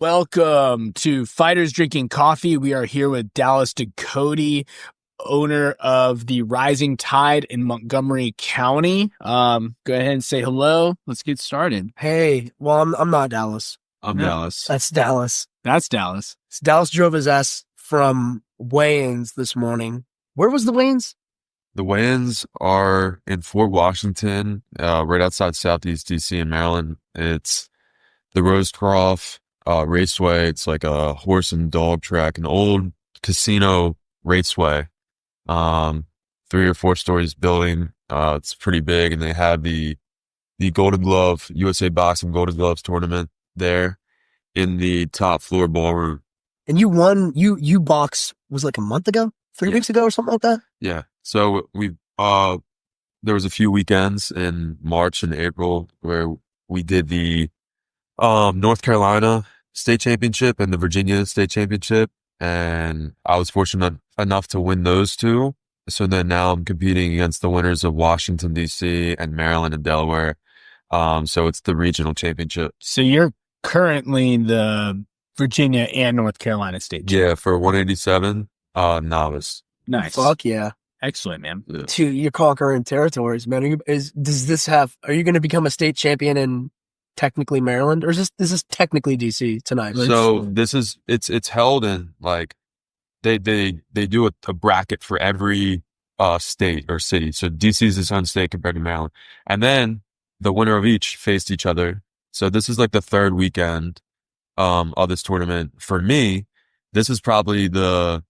Welcome to Fighters Drinking Coffee. We are here with Dallas Ducote, owner of the Rising Tide in Montgomery County. Go ahead and say hello. Let's get started. Hey, well, I'm not Dallas. I'm No. Dallas. That's Dallas. That's Dallas. Dallas drove his ass from weigh-ins this morning. Where was the weigh-ins? The weigh-ins are in Fort Washington, right outside Southeast DC in Maryland. It's the Rosecroft Raceway. It's like a horse and dog track, an old casino raceway. 3 or 4 stories building. It's pretty big, and they had the Golden Glove, USA Boxing Golden Gloves tournament there in the top floor ballroom. And you won, you boxed, was it like a month ago? 3 weeks ago or something like that? Yeah. So there was a few weekends in March and April where we did the North Carolina State Championship and the Virginia State Championship, and I was fortunate enough to win those 2. So then now I'm competing against the winners of Washington, D.C. and Maryland and Delaware. So it's the regional championship. So you're currently the Virginia and North Carolina state. Yeah, for 187 novice. Nice. Fuck yeah. Excellent, man. Yeah. You're conquering territories, man. Are you going to become a state champion in technically Maryland, or is this technically DC tonight? So it's held in like they do a bracket for every state or city. So DC is its own state compared to Maryland, and then the winner of each faced each other. So this is like the 3rd weekend of this tournament. For me, this is probably the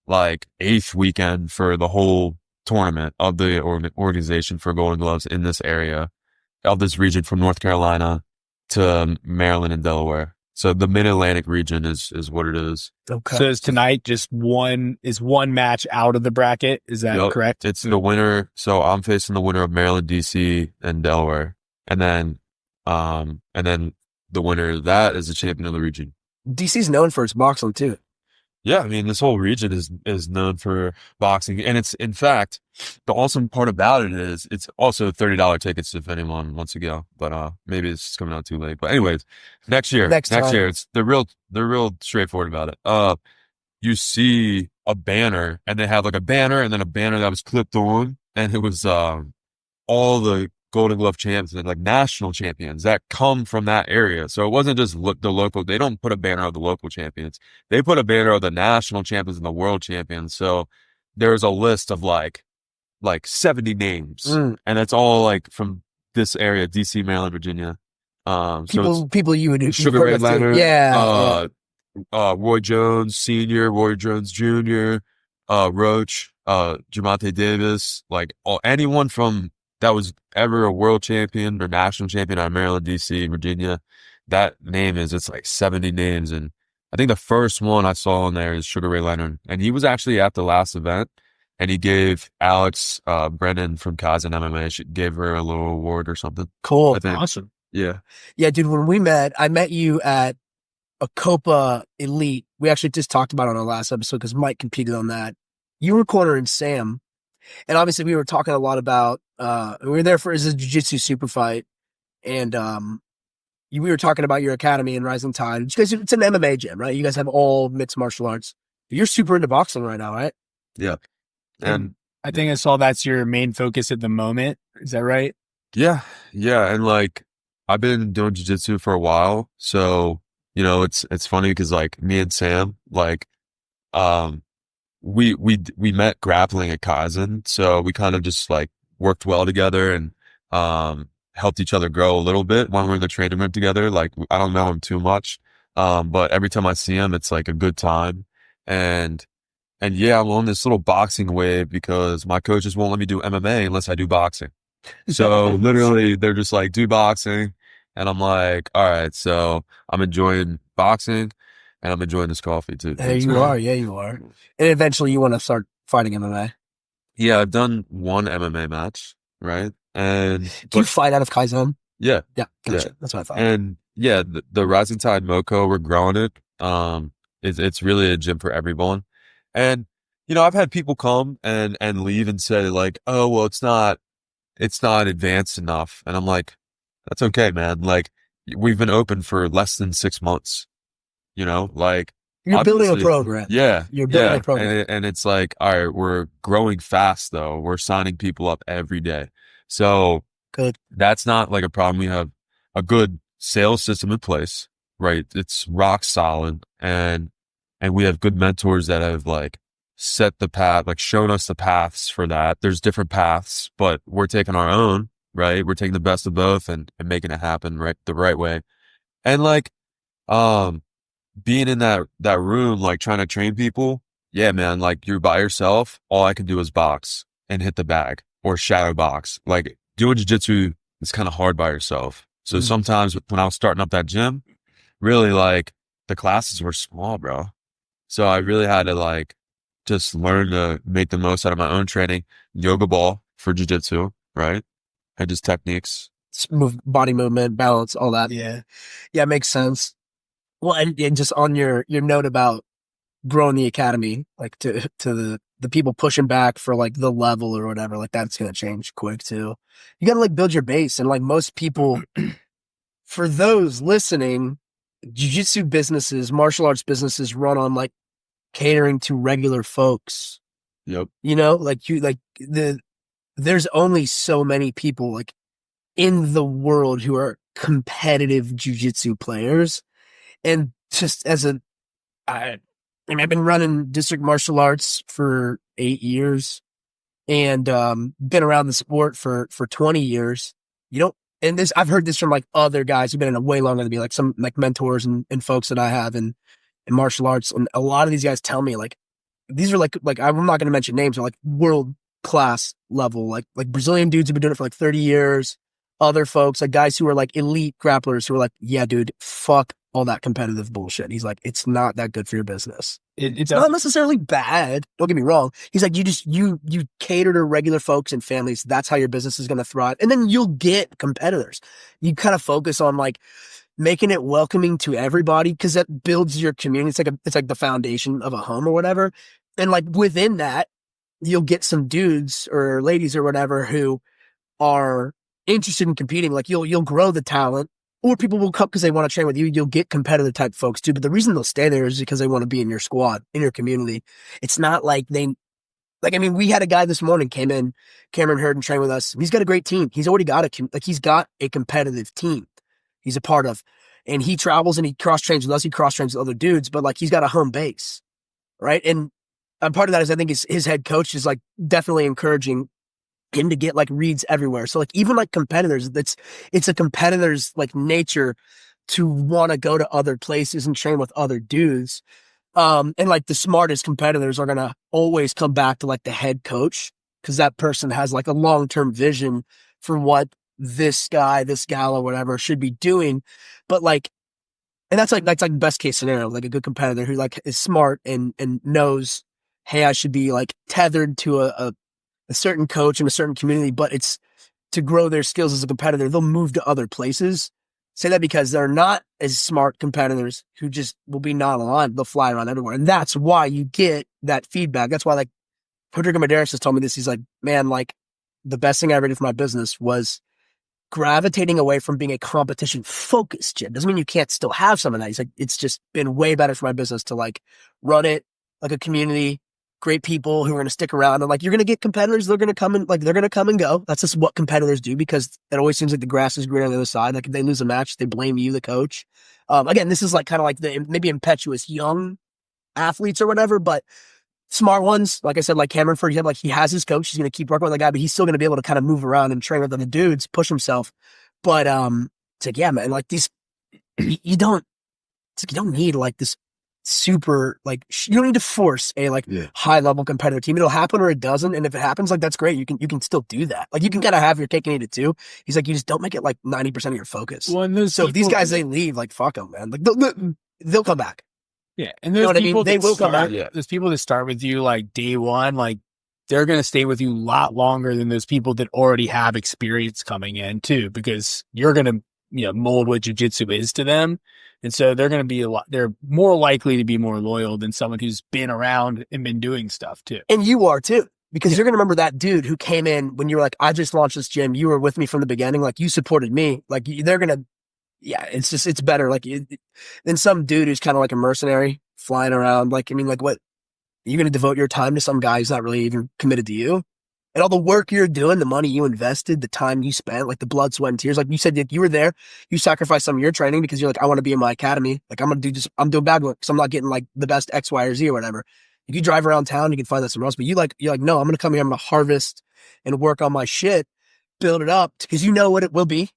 8th weekend for the whole tournament of the organization for Golden Gloves in this area of this region from North Carolina to Maryland and Delaware. So the Mid-Atlantic region is what it is. Okay. So is tonight just one match out of the bracket? Is that correct? It's the winner. So I'm facing the winner of Maryland, DC, and Delaware, and then the winner of that is the champion of the region. DC's known for its boxing too. Yeah, I mean, this whole region is known for boxing, and it's, in fact, the awesome part about it is it's also $30 tickets if anyone wants to go. But maybe it's coming out too late. But anyways, next year, it's they're real straightforward about it. You see a banner, and they have like a banner, and then a banner that was clipped on, and it was all the Golden Glove champions and like national champions that come from that area. So it wasn't just the local. They don't put a banner of the local champions. They put a banner of the national champions and the world champions. So there's a list of like 70 names, and it's all like from this area: DC, Maryland, Virginia. People you would Sugar Ray Leonard, yeah. Roy Jones Sr., Roy Jones Jr., Roach, Jamonte Davis, anyone from that was ever a world champion or national champion out of Maryland, DC, Virginia. That name it's like 70 names. And I think the first one I saw on there is Sugar Ray Leonard. And he was actually at the last event, and he gave Alex Brennan from Kaizen MMA, she gave her a little award or something. Cool. I think. Awesome. Yeah. Yeah, dude, when we met, I met you at a Copa Elite. We actually just talked about it on our last episode because Mike competed on that. You were cornering Sam. And obviously we were talking a lot about, we were there for his jiu-jitsu super fight. And we were talking about your academy in Rising Tide. You guys, it's an MMA gym, right? You guys have all mixed martial arts. You're super into boxing right now, right? Yeah. And I think I saw that's your main focus at the moment. Is that right? yeah. Yeah. And I've been doing jiu-jitsu for a while. So, it's funny because me and Sam, we met grappling at Kaizen, so we kind of just worked well together and helped each other grow a little bit when we're in the training room together. I don't know him too much, but every time I see him, it's a good time. And yeah, I'm on this little boxing wave because my coaches won't let me do MMA unless I do boxing. So literally, they're just do boxing, and I'm like, all right. So I'm enjoying boxing. And I'm enjoying this coffee too. Hey, you are. Yeah, you are. And eventually you want to start fighting MMA. Yeah, I've done one MMA match, right? And do you fight out of Kaizen? Yeah. Yeah, gotcha. Yeah. That's what I thought. And yeah, the Rising Tide Moco, we're growing it. It's really a gym for everyone. And I've had people come and leave and say oh, well, it's not advanced enough. And I'm like, that's okay, man. We've been open for less than 6 months. like You're building a obviously, program. yeah, You're building yeah. a program. And it's like, all right, we're growing fast though. We're signing people up every day. So Good. that's not like a problem. We have a good sales system in place, right? It's rock solid. And we have good mentors that have like set the path, like shown us the paths for that. There's different paths, but we're taking our own, right? We're taking the best of both and making it happen right the right way. And like, um, being in that room, like trying to train people, yeah, man, like you're by yourself. All I can do is box and hit the bag or shadow box. Like doing jiu-jitsu is kind of hard by yourself. So sometimes when I was starting up that gym, really like the classes were small, bro. So I really had to like just learn to make the most out of my own training. Yoga ball for jiu-jitsu, right? And just techniques. Body movement, balance, all that. Yeah. Yeah, it makes sense. Well, and just on your note about growing the academy, like to the people pushing back for like the level or whatever, like that's going to change quick too. You got to like build your base. And like most people, for those listening, jiu-jitsu businesses, martial arts businesses run on like catering to regular folks. Yep. There's only so many people like in the world who are competitive jiu-jitsu players. And just I've been running district martial arts for 8 years and been around the sport for 20 years. And I've heard this from like other guys who've been in it way longer than me, like some like mentors and folks that I have in martial arts. And a lot of these guys tell me like, these are like I'm not going to mention names, but like world class level, like Brazilian dudes who've been doing it for like 30 years. Other folks, like guys who are like elite grapplers who are like, yeah, dude, fuck all that competitive bullshit. He's like, it's not that good for your business. It's not necessarily bad. Don't get me wrong. He's like, you cater to regular folks and families. That's how your business is going to thrive. And then you'll get competitors. You kind of focus on like making it welcoming to everybody because that builds your community. It's like the foundation of a home or whatever. And like within that, you'll get some dudes or ladies or whatever who are interested in competing. Like you'll grow the talent, or people will come because they want to train with you. You'll get competitive type folks too. But the reason they'll stay there is because they want to be in your squad, in your community. It's not like we had a guy this morning came in, Cameron Hurd, and trained with us. He's got a great team. He's already got he's got a competitive team he's a part of, and he travels and he cross trains with us. He cross trains with other dudes, but like he's got a home base, right? And part of that is I think his head coach is like definitely encouraging him to get like reads everywhere. So like even like competitors, it's a competitor's like nature to want to go to other places and train with other dudes. And like the smartest competitors are going to always come back to like the head coach because that person has like a long-term vision for what this guy, this gal or whatever should be doing. But like, and that's like best case scenario, like a good competitor who like is smart and knows, hey, I should be like tethered to a certain coach in a certain community, but it's to grow their skills as a competitor. They'll move to other places. Say that because they're not as smart competitors who just will be non-aligned. They'll fly around everywhere. And that's why you get that feedback. That's why like Rodrigo Medeiros has told me this. He's like, man, like the best thing I ever did for my business was gravitating away from being a competition focused gym. Doesn't mean you can't still have some of that. He's like, it's just been way better for my business to like run it like a community, great people who are going to stick around. And like, you're going to get competitors. They're going to come and go. That's just what competitors do because it always seems like the grass is greener on the other side. Like if they lose a match, they blame you, the coach. Again, this is like kind of like the maybe impetuous young athletes or whatever, but smart ones, like I said, like Cameron, for example, like he has his coach. He's going to keep working with the guy, but he's still going to be able to kind of move around and train with other dudes, push himself. But it's like, yeah, man, like these, you don't need like this super, like you don't need to force a high level competitive team. It'll happen or it doesn't. And if it happens, like that's great. You can still do that. Like you can kind of have your cake and eat it too. He's like, you just don't make it like 90% of your focus. Well, so if these guys, they leave, like fuck them, man. Like they'll come back. Yeah, and there's people they will come back. Yeah. There's people that start with you like day one, like they're going to stay with you a lot longer than those people that already have experience coming in too, because you're going to mold what jiu-jitsu is to them. And so they're going to be they're more likely to be more loyal than someone who's been around and been doing stuff too. And you are too, because you're going to remember that dude who came in when you were like, I just launched this gym. You were with me from the beginning. Like you supported me. Like they're going to yeah, it's better. Like than some dude who's kind of like a mercenary flying around. Like, I mean, like what, you're going to devote your time to some guy who's not really even committed to you? And all the work you're doing, the money you invested, the time you spent, like the blood, sweat, and tears. Like you said, like you were there, you sacrificed some of your training because you're like, I want to be in my academy. Like I'm going to do just, I'm doing bad work because I'm not getting like the best X, Y, or Z or whatever. If you drive around town, you can find that somewhere else. But you're like, no, I'm going to come here, I'm going to harvest and work on my shit, build it up because you know what it will be.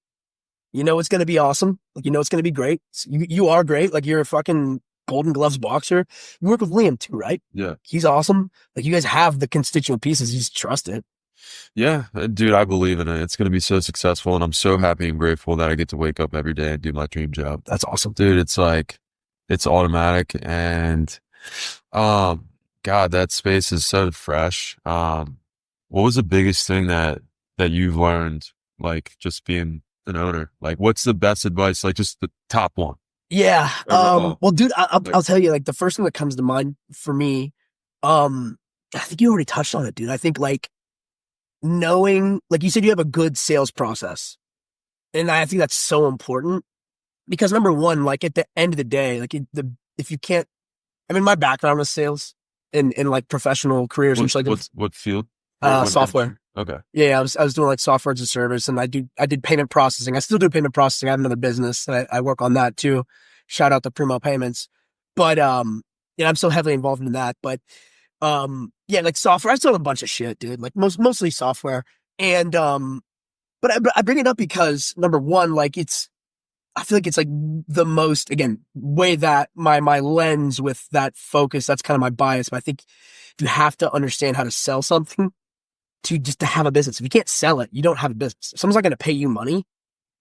You know it's going to be awesome. Like, you know it's going to be great. You are great. Like you're a fucking Golden Gloves boxer. You work with Liam too, right? Yeah. He's awesome. Like you guys have the constituent pieces. You just trust it. Yeah, dude, I believe in it. It's going to be so successful, and I'm so happy and grateful that I get to wake up every day and do my dream job. That's awesome. Dude, it's like, it's automatic, and, God, that space is so fresh. What was the biggest thing that you've learned, like, just being an owner? Like, what's the best advice? Like, just the top one. Yeah. Overall. Well, dude, I'll tell you, like the first thing that comes to mind for me, I think you already touched on it, dude. I think like knowing, like you said, you have a good sales process. And I think that's so important because number one, like at the end of the day, like if you can't, I mean, my background is sales in like professional careers, which like What field? What software. Okay. Yeah, I was doing like software as a service, and I did payment processing. I still do payment processing. I have another business that I work on that too. Shout out to Primo Payments. But yeah, I'm so heavily involved in that. But yeah, like software. I've done a bunch of shit, dude. Like mostly software. And but I bring it up because number one, like I feel like it's like the most, again, way that my lens with that focus, that's kind of my bias. But I think you have to understand how to sell something to have a business. If you can't sell it, you don't have a business. If someone's not going to pay you money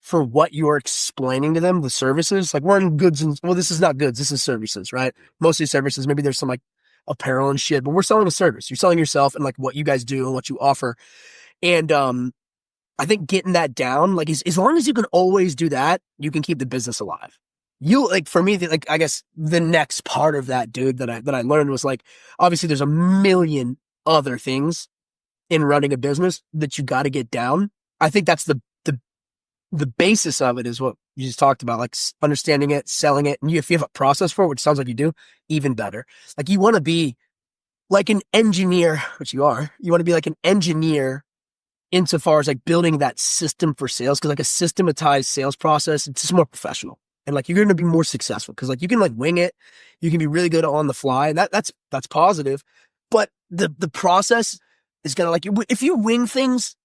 for what you're explaining to them, the services, like we're in goods and, well, this is not goods, this is services, right? Mostly services. Maybe there's some like apparel and shit, but we're selling a service. You're selling yourself and like what you guys do and what you offer. And, I think getting that down, like as long as you can always do that, you can keep the business alive. You like, for me, like, I guess the next part of that, dude, that I learned was like, obviously there's a million other things in running a business that you got to get down. I think that's the basis of it is what you just talked about, like understanding it, selling it. And if you have a process for it, which sounds like you do, even better. Like you want to be like an engineer, which you are, you want to be like an engineer insofar as like building that system for sales. Cause like a systematized sales process, it's just more professional. And like, you're going to be more successful. Cause like you can like wing it. You can be really good on the fly. And that's positive. But the process is going to, like, if you wing things,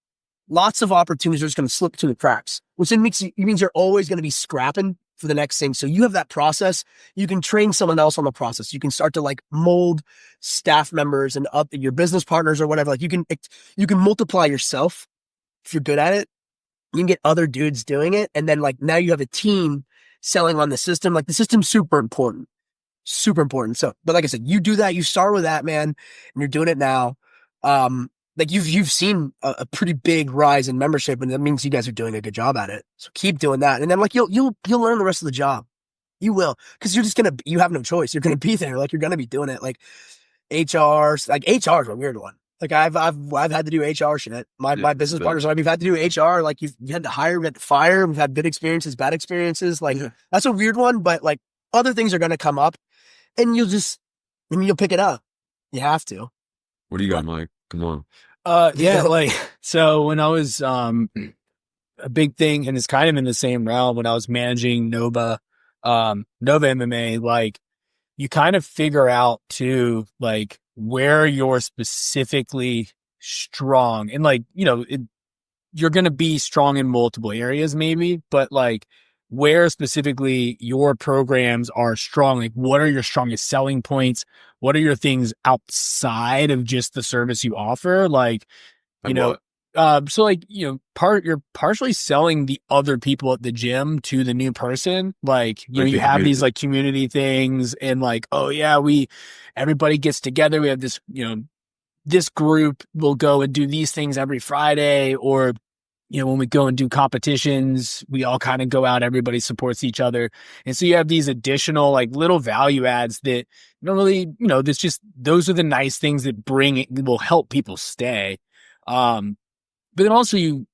lots of opportunities are just going to slip through the cracks, which then means you're always going to be scrapping for the next thing. So you have that process. You can train someone else on the process. You can start to like mold staff members and up your business partners or whatever. Like you can multiply yourself if you're good at it. You can get other dudes doing it. And then like now you have a team selling on the system. Like the system's super important. Super important. So, but like I said, you do that, you start with that, man, and you're doing it now. Like you've seen a pretty big rise in membership, and that means you guys are doing a good job at it. So keep doing that. And then like you'll learn the rest of the job. You will, because you have no choice. You're gonna be there. Like you're gonna be doing it. Like HR is a weird one. Like I've had to do HR shit. My business partners, we've had to do HR. Like you had to hire, we had to fire. We've had good experiences, bad experiences. Like that's a weird one, but like other things are gonna come up, and you'll pick it up. You have to. What do you got, Mike? Come on. Yeah, like, so when I was, a big thing, and it's kind of in the same realm, when I was managing Nova MMA, like, you kind of figure out too, like, where you're specifically strong. And like, you're going to be strong in multiple areas maybe, but like where specifically your programs are strong, like what are your strongest selling points? What are your things outside of just the service you offer? Like, so like, you're partially selling the other people at the gym to the new person. Like, you have these like community things and like, oh yeah, everybody gets together. We have this, this group will go and do these things every Friday, or, when we go and do competitions, we all kind of go out, everybody supports each other. And so you have these additional like little value adds that don't really, those are the nice things that will help people stay. But then also you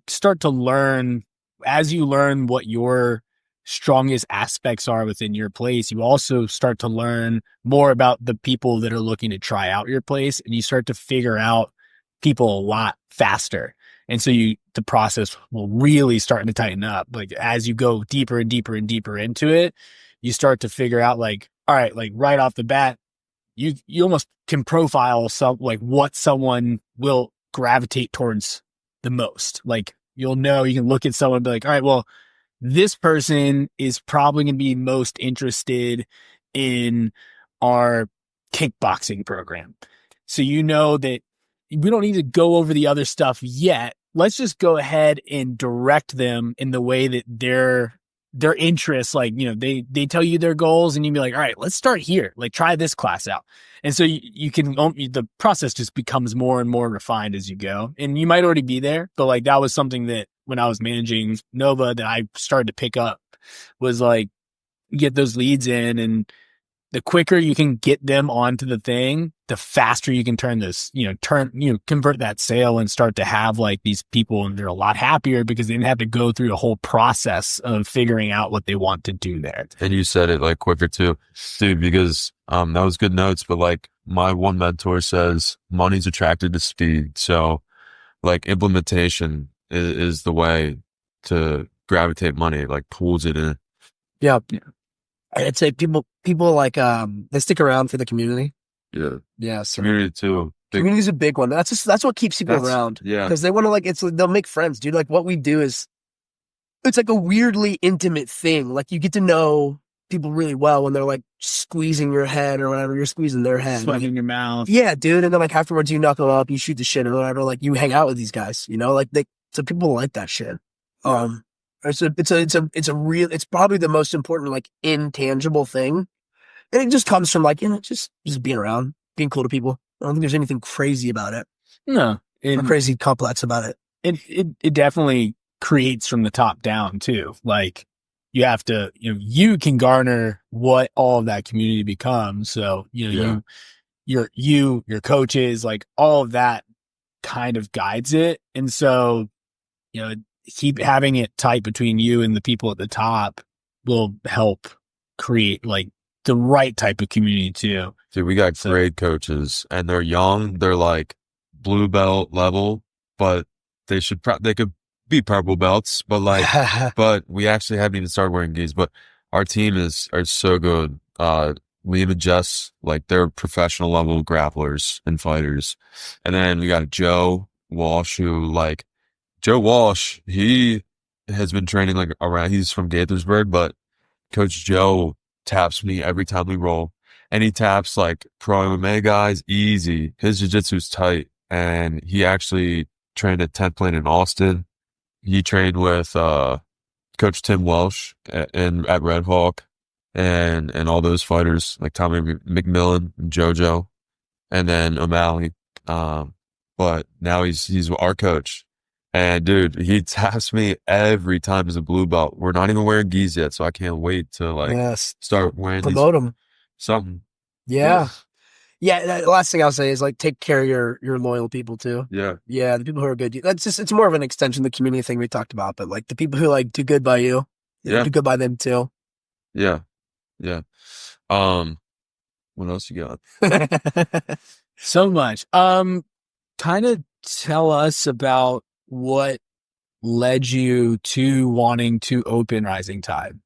start to learn as you learn what your strongest aspects are within your place, you also start to learn more about the people that are looking to try out your place, and you start to figure out people a lot faster. And so the process will really start to tighten up. Like as you go deeper and deeper and deeper into it, you start to figure out like, all right, like right off the bat, you almost can profile like what someone will gravitate towards the most. Like you'll know, you can look at someone and be like, all right, well, this person is probably going to be most interested in our kickboxing program. So you know that we don't need to go over the other stuff yet. Let's just go ahead and direct them in the way that their interests, like, they tell you their goals and you'd be like, all right, let's start here. Like try this class out. And so you can, the process just becomes more and more refined as you go. And you might already be there, but like that was something that when I was managing Nova that I started to pick up was like, get those leads in, and the quicker you can get them onto the thing, the faster you can convert that sale and start to have like these people, and they're a lot happier because they didn't have to go through the whole process of figuring out what they want to do there. And you said it like quicker too, dude, because that was good notes. But like my one mentor says, money's attracted to speed. So like implementation is the way to gravitate money, like pulls it in. Yeah. I'd say people like they stick around for the community. Yeah. Yeah. So Community too. community's a big one. That's what keeps people around. Yeah. Because they want to they'll make friends, dude. Like what we do is it's like a weirdly intimate thing. Like you get to know people really well when they're like squeezing your head or whatever, you're squeezing their head. Sweating in your mouth. Yeah, dude. And then like afterwards you knuckle up, you shoot the shit or whatever, like you hang out with these guys, like so people like that shit. It's probably the most important, like intangible thing. And it just comes from like, just being around, being cool to people. I don't think there's anything crazy about it. No. Or crazy complex about it. It definitely creates from the top down too. Like you have to, you can garner what all of that community becomes. So, your coaches, like all of that kind of guides it. And so, keep having it tight between you and the people at the top will help create like the right type of community too. Dude, we got great coaches and they're young. They're like blue belt level, but they could be purple belts, but like, but we actually haven't even started wearing gis, but our team are so good. Liam and Jess, like they're professional level grapplers and fighters. And then we got Joe Walsh, Joe Walsh, he has been training like around, he's from Gaithersburg, but Coach Joe taps me every time we roll. And he taps like pro MMA guys easy. His jiu-jitsu's tight. And he actually trained at 10th Plane in Austin. He trained with Coach Tim Welsh at Red Hawk and all those fighters like Tommy McMillan and JoJo and then O'Malley. But now he's our coach. And dude, he taps me every time as a blue belt. We're not even wearing gis yet, so I can't wait to start wearing promote them. Something. Yeah. Yeah. The last thing I'll say is like take care of your loyal people too. Yeah. Yeah. The people who are good. It's more of an extension of the community thing we talked about, but like the people who like do good by you, do good by them too. Yeah. Yeah. What else you got? So much. Kind of tell us about what led you to wanting to open Rising Tide.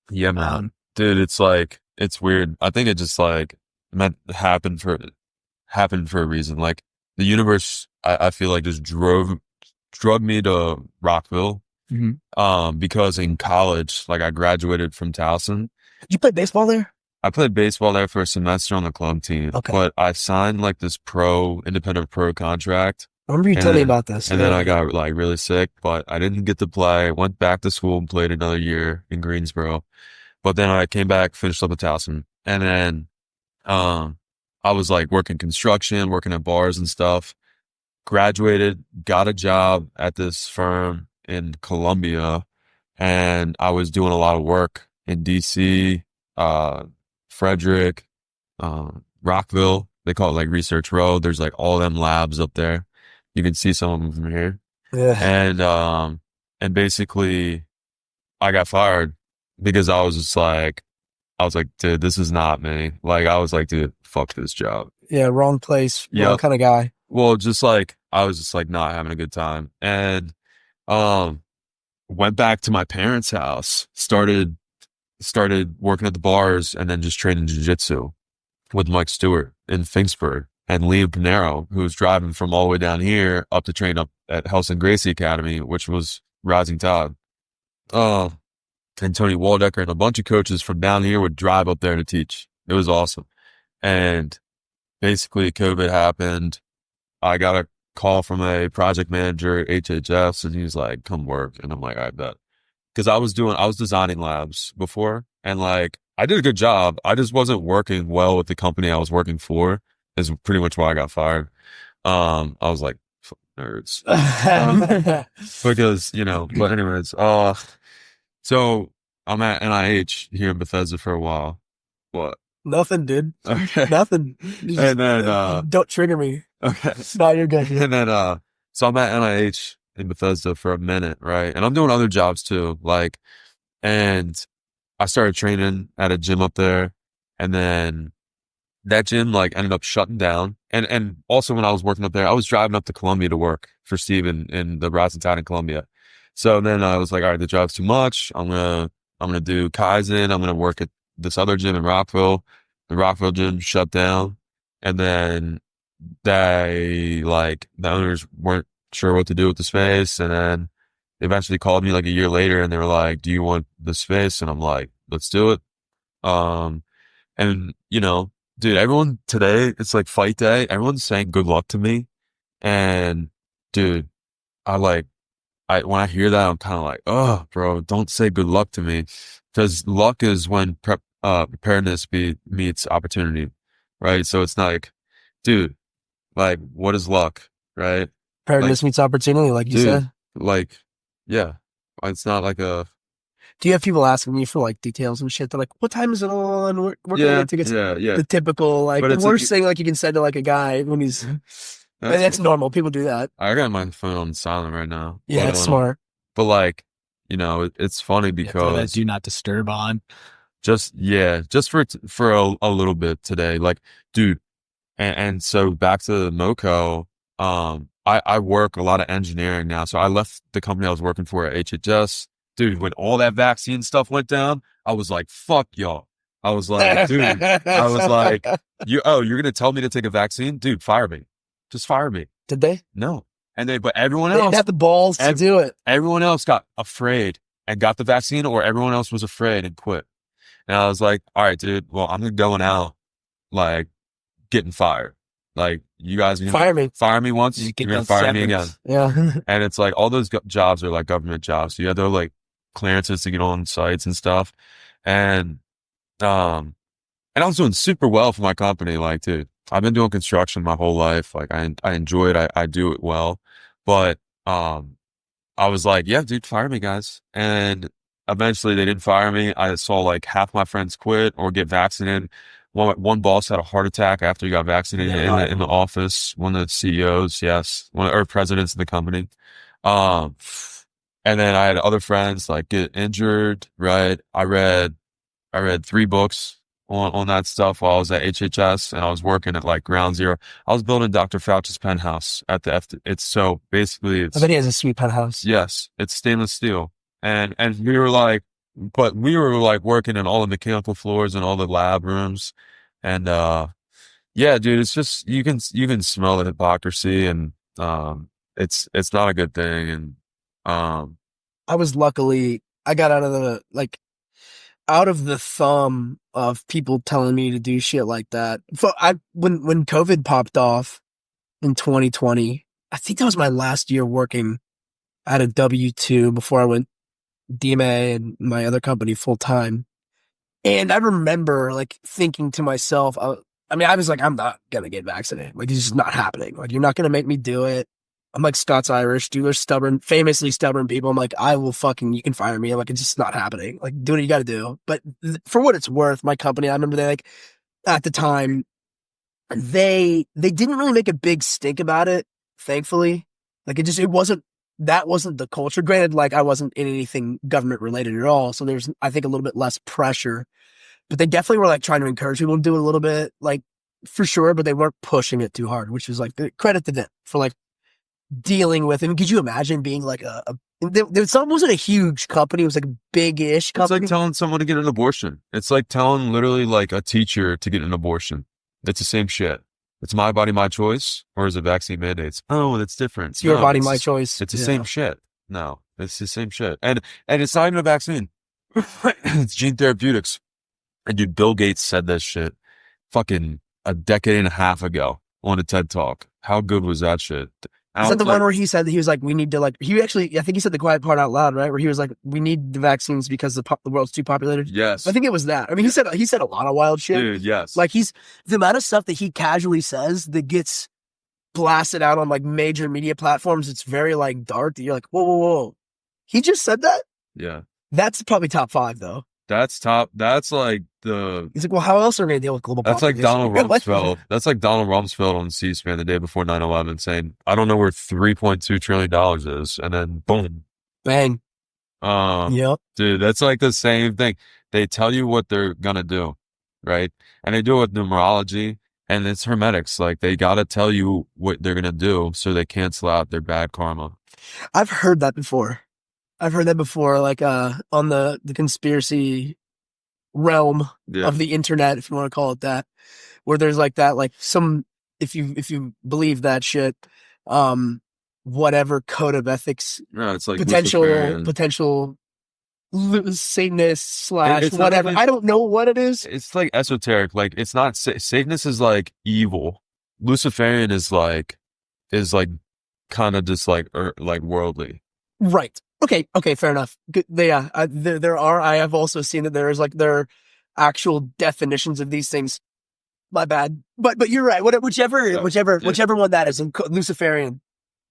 Yeah, man. Dude, it's weird. I think it just happened for a reason. Like the universe, I feel like just drug me to Rockville. Mm-hmm. Because in college, like I graduated from Towson. Did you play baseball there? I played baseball there for a semester on the club team. Okay. But I signed like this independent pro contract. I remember you told me about this. And then I got like really sick, but I didn't get to play. Went back to school and played another year in Greensboro. But then I came back, finished up at Towson. And then I was like working construction, working at bars and stuff. Graduated, got a job at this firm in Columbia. And I was doing a lot of work in DC, Frederick, Rockville. They call it like Research Road. There's like all them labs up there. You can see some of them from here. Yeah. And basically I got fired because I was just like, dude, this is not me. Like, I was like, dude, fuck this job. Yeah, wrong place, wrong Yep. kind of guy. Well, just like, I was just like not having a good time. And, um, went back to my parents' house, started working at the bars and then just training jiu-jitsu with Mike Stewart in Finksburg and Liam Pinero, who was driving from all the way down here up to train up at Helson Gracie Academy, which was Rising Tide. And Tony Waldecker and a bunch of coaches from down here would drive up there to teach. It was awesome. And basically COVID happened. I got a call from a project manager at HHS and he's like, come work. And I'm like, I bet. Cause I was designing labs before and like, I did a good job. I just wasn't working well with the company I was working for is pretty much why I got fired. I was like, "Fuck nerds." Because, but anyways, so I'm at NIH here in Bethesda for a while. What? Nothing, dude. Okay. Nothing. And then, Don't trigger me. okay. No, you're good. And then, so I'm at NIH in Bethesda for a minute, right? And I'm doing other jobs too, like, and I started training at a gym up there, and then that gym like ended up shutting down. And also when I was working up there, I was driving up to Columbia to work for Steve in the Rising Tide in Columbia. So then I was like, all right, the job's too much. I'm gonna do Kaizen. I'm gonna work at this other gym in Rockville. The Rockville gym shut down, and then the owners weren't sure what to do with the space, and then they eventually called me like a year later and they were like, do you want the space? And I'm like, let's do it. And dude, everyone today, it's like fight day. Everyone's saying good luck to me. And dude, when I hear that, I'm kind of like, oh, bro, don't say good luck to me. Because luck is when preparedness meets opportunity. Right. So it's not like, dude, like, what is luck? Right. Preparedness meets opportunity, like you said. Like, yeah, it's not like a. Do you have people asking me for like details and shit? They're like, "What time is it on? We're gonna get tickets." Yeah. The typical like the worst thing like you can say to like a guy when he's. That's normal. People do that. I got my phone on silent right now. Yeah, it's smart. But like, it's funny because do not disturb on. Just for a little bit today, like, dude. And so back to MoCo, I work a lot of engineering now. So I left the company I was working for at HHS. Dude, when all that vaccine stuff went down, I was like, fuck y'all. I was like, dude, you're going to tell me to take a vaccine? Dude, fire me. Just fire me. Did they? No. But everyone They else didn't have the balls to do it. Everyone else got afraid and got the vaccine, or everyone else was afraid and quit. And I was like, all right, dude, well, I'm going out, like, getting fired. Like, you guys are gonna fire me once, you're gonna fire me again. Yeah. And it's like all those jobs are like government jobs. So you have to like clearances to get on sites and stuff. And I was doing super well for my company. Like, dude, I've been doing construction my whole life. Like, I enjoy it. I do it well. But I was like, yeah, dude, fire me, guys. And eventually they didn't fire me. I saw like half my friends quit or get vaccinated. One boss had a heart attack after he got vaccinated in the office. One of the CEOs, yes, or presidents of the company. And then I had other friends like get injured. Right, I read 3 books on that stuff while I was at HHS, and I was working at like Ground Zero. I was building Dr. Fauci's penthouse at the It's so basically, I bet he has a sweet penthouse. Yes, it's stainless steel, and we were like. But we were like working in all the mechanical floors and all the lab rooms. And, yeah, dude, it's just, you can smell the hypocrisy and, it's not a good thing. And, I got out of the thumb of people telling me to do shit like that. When COVID popped off in 2020, I think that was my last year working at a W-2 before I went DMA and my other company full time. And I remember like thinking to myself, I was like, I'm not going to get vaccinated. Like, it's just not happening. Like, you're not going to make me do it. I'm like Scots Irish, dude. They're famously stubborn people. I'm like, you can fire me. I'm like, it's just not happening. Like, do what you got to do. But for what it's worth, my company, I remember at the time, they didn't really make a big stink about it, thankfully. Like, it wasn't that wasn't the culture. Granted, like I wasn't in anything government related at all, so there's I think a little bit less pressure. But they definitely were like trying to encourage people to do it a little bit, like for sure, but they weren't pushing it too hard, which is like credit to them for like dealing with it. I mean, could you imagine being like there wasn't a huge company, it was like a big-ish It's company. like telling someone to get an abortion. It's like telling literally like a teacher to get an abortion. It's the same shit. It's my body, my choice, or is it vaccine mandates? Oh, that's different. It's your No, body, my choice. It's the same shit. No, it's the same shit. And it's not even a vaccine. It's gene therapeutics. And dude, Bill Gates said that shit fucking a decade and a half ago on a TED Talk. How good was that shit? Is that the one where he said that he was like, we need to like, he actually, I think he said the quiet part out loud, right? Where he was like, we need the vaccines because the world's too populated. Yes. I think it was that. I mean, he said a lot of wild shit. Dude, yes. Like the amount of stuff that he casually says that gets blasted out on like major media platforms. It's very like dark that you're like, whoa. He just said that? Yeah. That's probably top 5 though. That's top. That's like the. He's like, well, how else are we going to deal with global That's like population? Donald Rumsfeld. That's like Donald Rumsfeld on C-SPAN the day before 9/11 saying, I don't know where $3.2 trillion is. And then boom. Bang. Yep. Dude, that's like the same thing. They tell you what they're going to do, right? And they do it with numerology and it's hermetics. Like they got to tell you what they're going to do so they cancel out their bad karma. I've heard that before. Like on the conspiracy realm of the internet, if you want to call it that, where there's like that, like some, if you believe that shit, whatever code of ethics, no, it's like potential Satanist / whatever. I don't know what it is. It's like esoteric. Like it's not Satanist is like evil. Luciferian is like kind of just like worldly. Right. Okay, fair enough. Good. There are. I have also seen that there are actual definitions of these things. My bad, but you're right. Whichever one that is, Luciferian.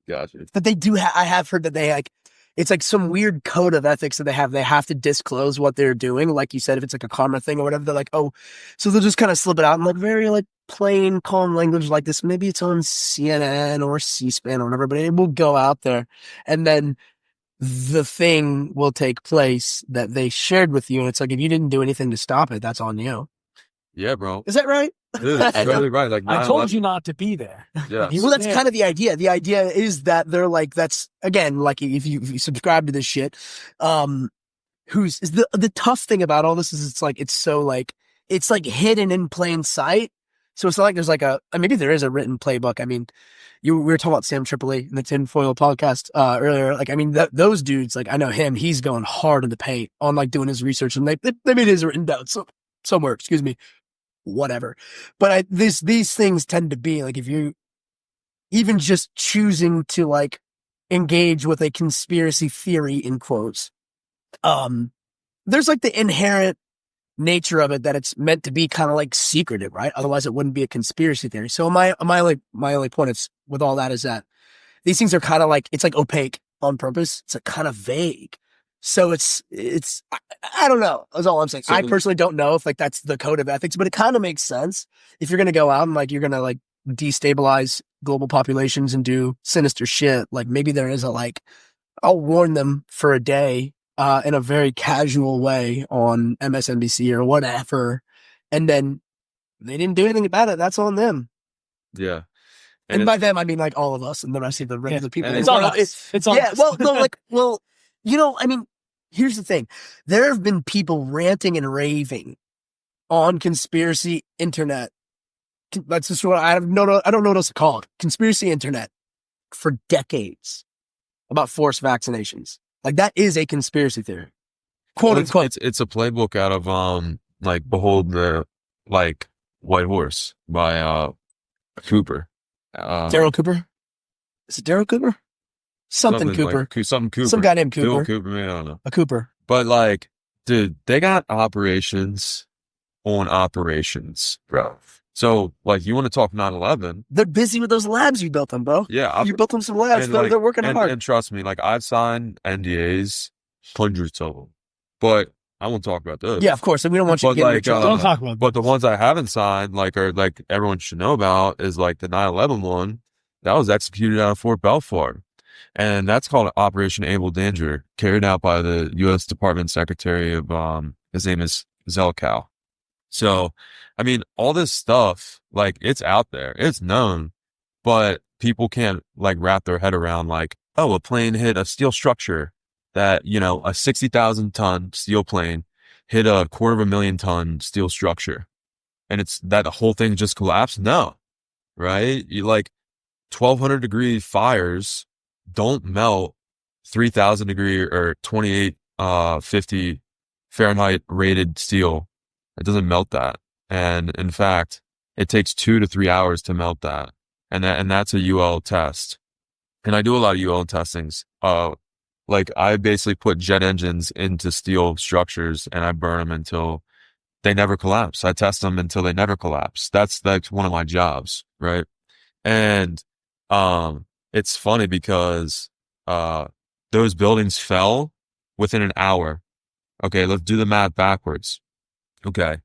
Gotcha. But they do. I have heard that they like. It's like some weird code of ethics that they have. They have to disclose what they're doing. Like you said, if it's like a karma thing or whatever, they're like, oh, so they'll just kind of slip it out in like very like plain, calm language like this. Maybe it's on CNN or C-SPAN or whatever, but it will go out there, and then the thing will take place that they shared with you. And it's like, if you didn't do anything to stop it, that's on you. Yeah, bro. Is that right? Dude, that's really right. Like I told you not to be there. Yeah. Well, that's kind of the idea. The idea is that they're like, that's again, like if you subscribe to this shit, the tough thing about all this is it's like hidden in plain sight. So it's not like there's like maybe there is a written playbook. I mean, we were talking about Sam Tripoli in the Tinfoil podcast earlier. Like, I mean, those dudes, like I know him, he's going hard in the paint on like doing his research, and they made his written down somewhere, excuse me, whatever. But these things tend to be like, if you even just choosing to like engage with a conspiracy theory in quotes, there's like the inherent nature of it that it's meant to be kind of like secretive, right? Otherwise it wouldn't be a conspiracy theory. So my only point is with all that is that these things are kind of like, it's like opaque on purpose. It's like kind of vague. So it's I don't know. That's all I'm saying. So, I personally don't know if like that's the code of ethics, but it kind of makes sense if you're going to go out and like, you're going to like destabilize global populations and do sinister shit. Like maybe there is I'll warn them for a day in a very casual way on MSNBC or whatever. And then they didn't do anything about it. That's on them. Yeah. And by them, I mean like all of us and the rest of the regular people. It's on us. It's on us. I mean, here's the thing. There have been people ranting and raving on conspiracy internet. That's just what I don't know what else to call it. Conspiracy internet for decades about forced vaccinations. Like that is a conspiracy theory. Quote unquote. It's a playbook out of like Behold the like White Horse by Cooper. Daryl Cooper? Is it Daryl Cooper? Something Cooper. Something Cooper. Some guy named Cooper. Bill Cooper, man, I don't know. A Cooper. But like, dude, they got operations on operations, bro. So like, you want to talk 9/11? They're busy with those labs you built them, bro. Yeah. You built them some labs. They're working hard. And trust me, like I've signed NDAs, hundreds of them, but I won't talk about those. Yeah, of course. And we don't want you to get in trouble. Don't talk about But the ones I haven't signed, like everyone should know about, is like the 9/11 one that was executed out of Fort Belvoir. And that's called Operation Able Danger, carried out by the U.S. Department Secretary of, his name is Zelkow. So, I mean, all this stuff, like, it's out there, it's known, but people can't like wrap their head around like, oh, a plane hit a steel structure that, a 60,000 ton steel plane hit a 250,000 ton steel structure. And it's that the whole thing just collapsed. No, right? You like 1200-degree fires don't melt 3000-degree or 2850 Fahrenheit rated steel. It doesn't melt that. And in fact, it takes 2 to 3 hours to melt that. And that's a UL test. And I do a lot of UL testings. Like I basically put jet engines into steel structures and I burn them until they never collapse. I test them until they never collapse. That's one of my jobs, right? And it's funny because those buildings fell within an hour. Okay, let's do the math backwards. Okay.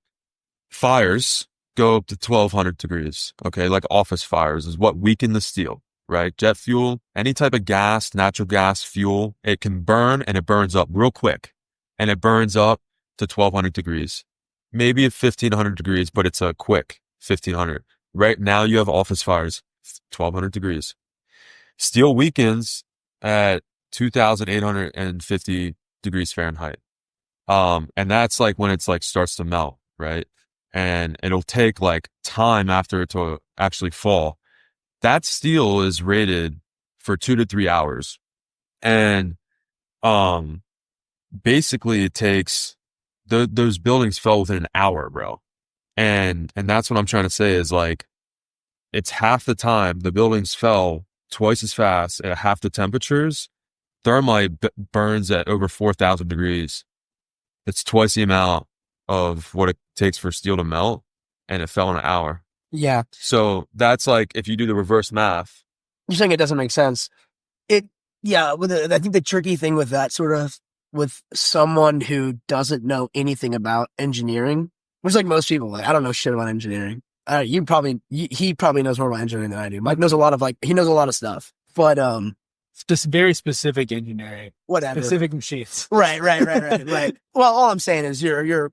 Fires go up to 1200 degrees. Okay, like office fires is what weaken the steel, right? Jet fuel, any type of gas, natural gas, fuel, it can burn and it burns up real quick. And it burns up to 1200 degrees. Maybe at 1500 degrees, but it's a quick 1500. Right now you have office fires, 1200 degrees. Steel weakens at 2850 degrees Fahrenheit. And that's like when it's like starts to melt, right? And it'll take like time after it to actually fall. That steel is rated for 2 to 3 hours. And, basically it takes those buildings fell within an hour, bro. And that's what I'm trying to say is like, it's half the time the buildings fell twice as fast at half the temperatures. Thermite burns at over 4,000 degrees. It's twice the amount of what it takes for steel to melt, and it fell in an hour. Yeah. So that's like, if you do the reverse math. You're saying it doesn't make sense. I think the tricky thing with that sort of, with someone who doesn't know anything about engineering, which like most people, like, I don't know shit about engineering. He probably knows more about engineering than I do. Mike knows a lot of stuff, but, Just very specific engineering. Whatever. Specific machines. Right. Well, all I'm saying is you're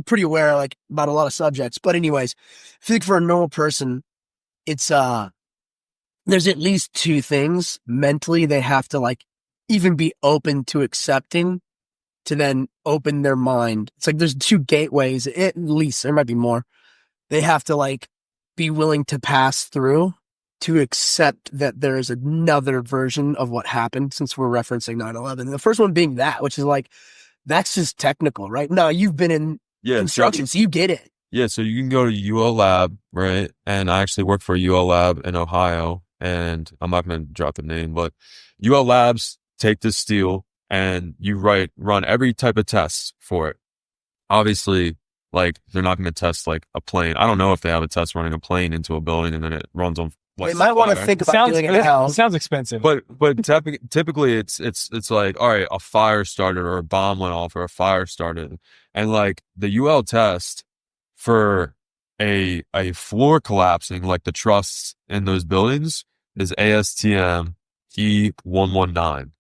pretty aware like about a lot of subjects. But anyways, I think for a normal person, it's there's at least two things mentally they have to like even be open to accepting to then open their mind. It's like there's two gateways, at least there might be more. They have to like be willing to pass through to accept that there is another version of what happened, since we're referencing 9/11. The first one being that, which is like, that's just technical, right? No, you've been in construction, so you get it. Yeah, so you can go to UL Lab, right? And I actually work for a UL Lab in Ohio, and I'm not going to drop the name, but UL Labs take this steel and you run every type of test for it. Obviously, like, they're not going to test like a plane. I don't know if they have a test running a plane into a building and then it runs on. They might want to think about doing it now. It sounds expensive. But typically it's like, all right, a fire started or a bomb went off or a fire started. And like the UL test for a floor collapsing, like the trusses in those buildings, is ASTM E119.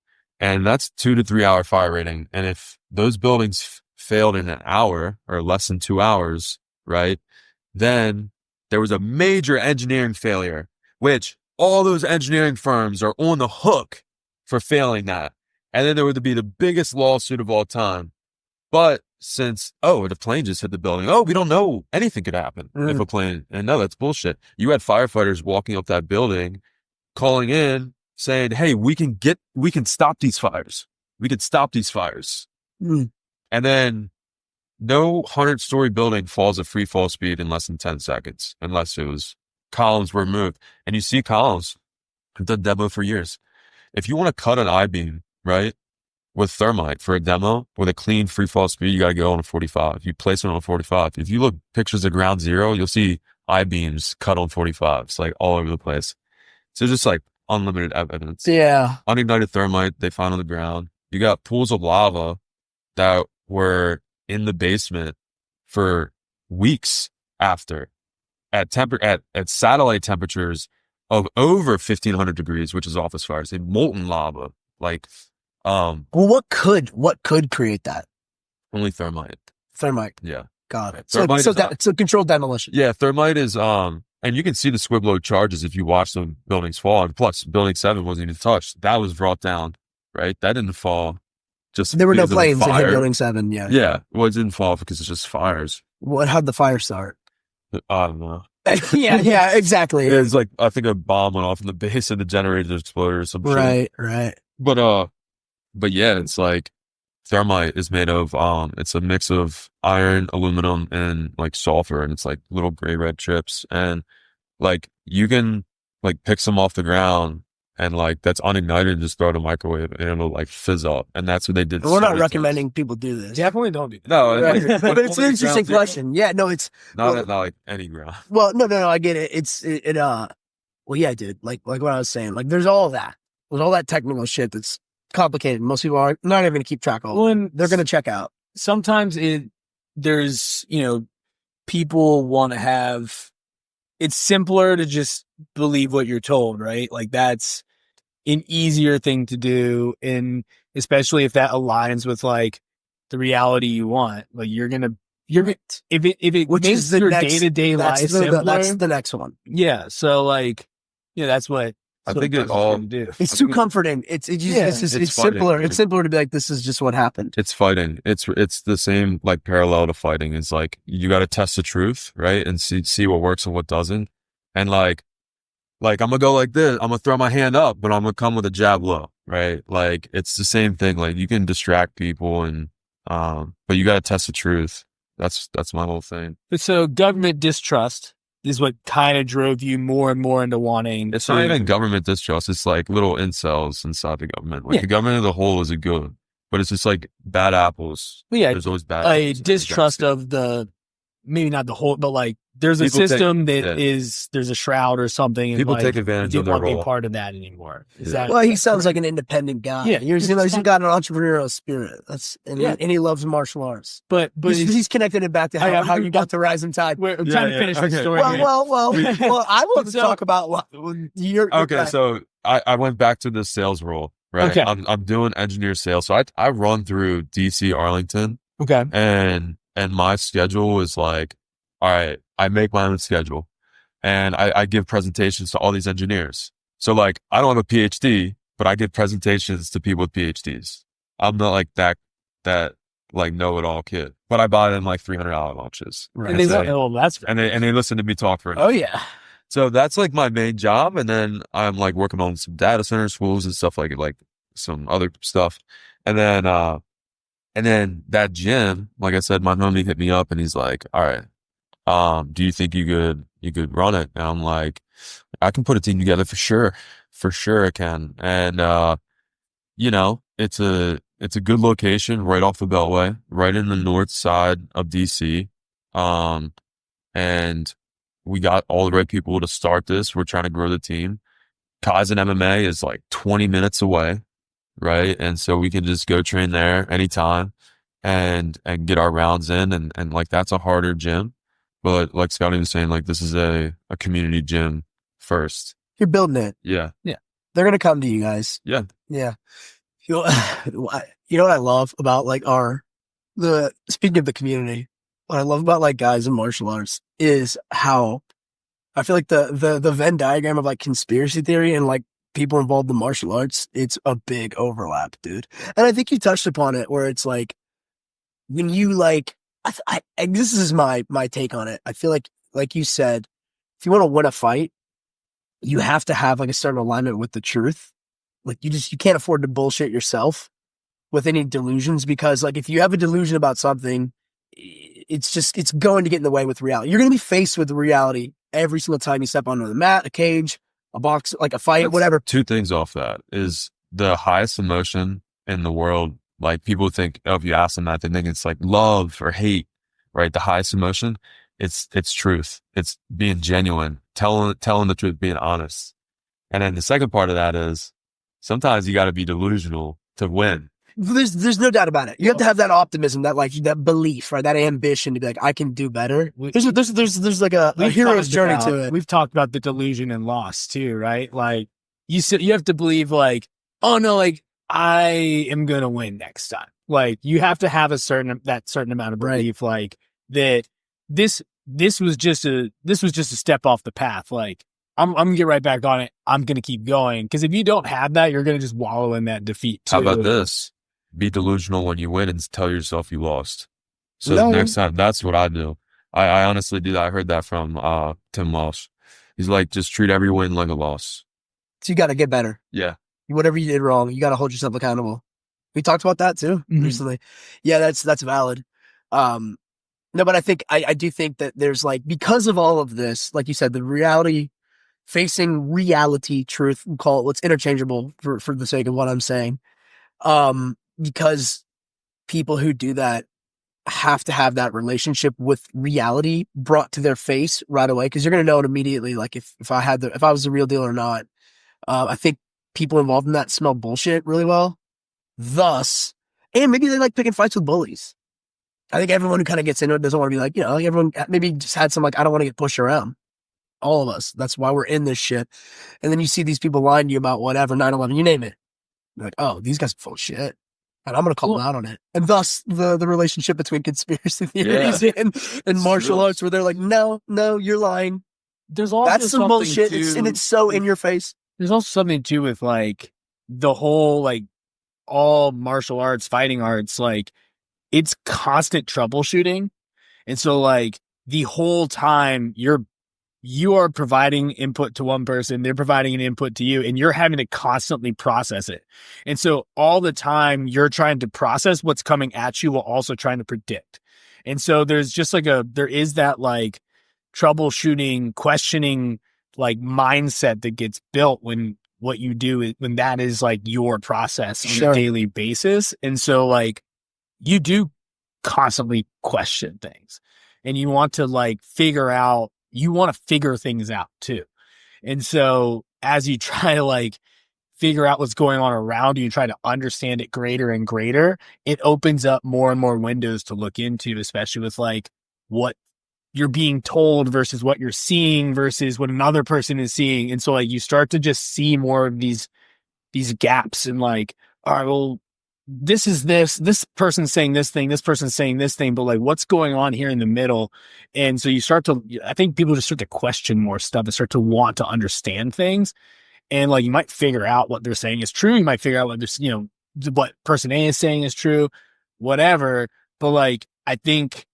And that's 2 to 3 hour fire rating. And if those buildings failed in an hour or less than 2 hours, right, then there was a major engineering failure, which all those engineering firms are on the hook for failing that. And then there would be the biggest lawsuit of all time. But since, the plane just hit the building. We don't know. Anything could happen if a plane, and no, that's bullshit. You had firefighters walking up that building, calling in, saying, hey, we can stop these fires. We could stop these fires. And then no 100-story building falls at free fall speed in less than 10 seconds, unless it was columns were moved. And you see columns. I've done demo for years. If you want to cut an I-beam, right, with thermite for a demo with a clean free fall speed, you got to go on a 45. You place it on a 45. If you look pictures of ground zero, you'll see I-beams cut on 45s, like all over the place. So just like unlimited evidence. Yeah. Unignited thermite they found on the ground. You got pools of lava that were in the basement for weeks after at satellite temperatures of over 1,500 degrees, which is office fires, in molten lava. Like, Well, what could create that? only thermite. Thermite. Yeah. Got it. Thermite is So controlled demolition. Yeah, thermite is and you can see the squib load charges if you watch the buildings fall. And plus, building 7 wasn't even touched. That was brought down, right? That didn't fall. Just There were no because of the planes that hit fire. building 7. Yeah. Yeah, well, it didn't fall because it's just fires. How'd the fire start? I don't know. yeah, exactly. It's like I think a bomb went off in the base and the generator exploded or some shit. Right. But yeah, it's like thermite is made of it's a mix of iron, aluminum, and like sulfur, and it's like little gray red chips, and like you can like pick some off the ground and like that's unignited and just throw it in a microwave and it'll like fizz up, and that's what they did. We're not many recommending people do this. Definitely don't do that. No, Right. But it's an interesting question. Yeah, no, it's not like any ground. well, no, I get it. Well, yeah, dude. Like what I was saying. Like, there's all that. There's all that technical shit that's complicated. Most people are not even going to keep track of. Well, and They're going to check out. sometimes there's, people want to have, it's simpler to just believe what you're told, right? Like that's an easier thing to do. And especially if that aligns with like the reality you want, like if it Which makes is the your next- day-to-day life simpler. That's the next one. Yeah. So like, that's what I sort think of it is all- trying to do. It's too comforting. It's It's simpler. fighting. It's simpler to be like, this is just what happened. It's fighting. It's the same like parallel to fighting. It's like you got to test the truth, right, and see what works and what doesn't. And like I'm gonna go like this. I'm gonna throw my hand up, but I'm gonna come with a jab low, right? Like it's the same thing. Like you can distract people, and but you got to test the truth. That's my whole thing. But so government distrust is what kind of drove you more and more into wanting. It's not even government distrust. It's like little incels inside the government. Like Yeah. the government as a whole is a good, but it's just like bad apples. But yeah, There's always bad a apples. distrust of maybe not the whole, but like there's a People take- system that yeah. is there's a shroud or something. And People like, take advantage you of their don't want to role. be part of that anymore. Is Yeah. that Well, he sounds like an independent guy. Yeah. He's got an entrepreneurial spirit. And he loves martial arts. but He's connected it back to how you got to Rising Tide. I'm Yeah, trying to yeah, finish the okay. story. here. Well, I want to So- talk about what you're Okay, so I went back to the sales role, right? Okay. I'm doing engineer sales. So I run through DC, Arlington, Okay. and my schedule is like, all right, I make my own schedule and I give presentations to all these engineers. So like, I don't have a PhD, but I give presentations to people with PhDs. I'm not like that like know-it-all kid, but I buy them like $300 lunches. Right. And they so- oh, that's And they listen to me talk for an Oh yeah. So that's like my main job. And then I'm like working on some data center schools and stuff like some other stuff. And then that gym, like I said, my homie hit me up and he's like, all right, do you think you could run it? And I'm like, I can put a team together for sure. For sure I can. And, it's a good location right off the Beltway, right in the north side of DC. And we got all the right people to start this. We're trying to grow the team. Kaizen MMA is like 20 minutes away, right? And so we can just go train there anytime and get our rounds in. And like, that's a harder gym. But like Scotty was saying, like, this is a community gym first. You're building it. Yeah. They're gonna come to you guys. Yeah. Yeah. You know what I love about like speaking of the community, what I love about like guys in martial arts is how I feel like the Venn diagram of like conspiracy theory and like people involved in martial arts, it's a big overlap, dude. And I think you touched upon it where it's like when you like, this is my take on it. I feel like you said, if you want to win a fight, you have to have like a certain alignment with the truth. Like you can't afford to bullshit yourself with any delusions, because like if you have a delusion about something, it's going to get in the way with reality. You're going to be faced with reality every single time you step onto the mat, a cage, a box, like a fight, whatever. Two things off that is the highest emotion in the world. Like people think, if you ask them that, they think it's like love or hate, right? The highest emotion, it's truth. It's being genuine, telling the truth, being honest. And then the second part of that is sometimes you got to be delusional to win. There's no doubt about it. You have to have that optimism, that belief, right? That ambition to be like, I can do better. There's like a hero's journey to it. We've talked about the delusion and loss too, right? Like you have to believe like, oh no, like I am gonna win next time. Like you have to have a certain amount of belief, like that this was just a step off the path. Like I'm gonna get right back on it. I'm gonna keep going. Because if you don't have that, you're gonna just wallow in that defeat too. How about this? Be delusional when you win and tell yourself you lost. So next time, that's what I do. I honestly do that. I heard that from Tim Walsh. He's like, just treat every win like a loss. So you got to get better. Yeah. Whatever you did wrong, you got to hold yourself accountable. We talked about that too recently. Yeah, that's valid. No, but I think I do think that there's like, because of all of this, like you said, the reality, facing reality, truth, we'll call it, what's interchangeable for the sake of what I'm saying. Because people who do that have to have that relationship with reality brought to their face right away. Cause you're going to know it immediately. Like if I was the real deal or not. I think people involved in that smell bullshit really well. Thus, and maybe they like picking fights with bullies. I think everyone who kind of gets into it doesn't want to be like, like everyone maybe just had some like, I don't want to get pushed around. All of us. That's why we're in this shit. And then you see these people lying to you about whatever, 9/11, you name it. You're like, oh, these guys are full of shit. And I'm going to call them out on it. And thus the relationship between conspiracy theories and martial arts, where they're like, no, you're lying. There's also that's some bullshit. It's so in your face. There's also something too with like the whole, like all martial arts, fighting arts, like it's constant troubleshooting. And so like the whole time you are providing input to one person, they're providing an input to you, and you're having to constantly process it. And so all the time you're trying to process what's coming at you while also trying to predict. And so there's just like there is that like troubleshooting, questioning, like mindset that gets built when what you do when that is like your process on a daily basis. And so like you do constantly question things, and you want to like you want to figure things out too. And so as you try to like figure out what's going on around you and try to understand it greater and greater, it opens up more and more windows to look into, especially with like what you're being told versus what you're seeing versus what another person is seeing. And so like you start to just see more of these gaps, and like, all right, well, this person's saying this thing, this person's saying this thing, but like what's going on here in the middle? And so I think people just start to question more stuff and start to want to understand things. And like, you might figure out what they're saying is true. You might figure out what person A is saying is true, whatever. But like, I think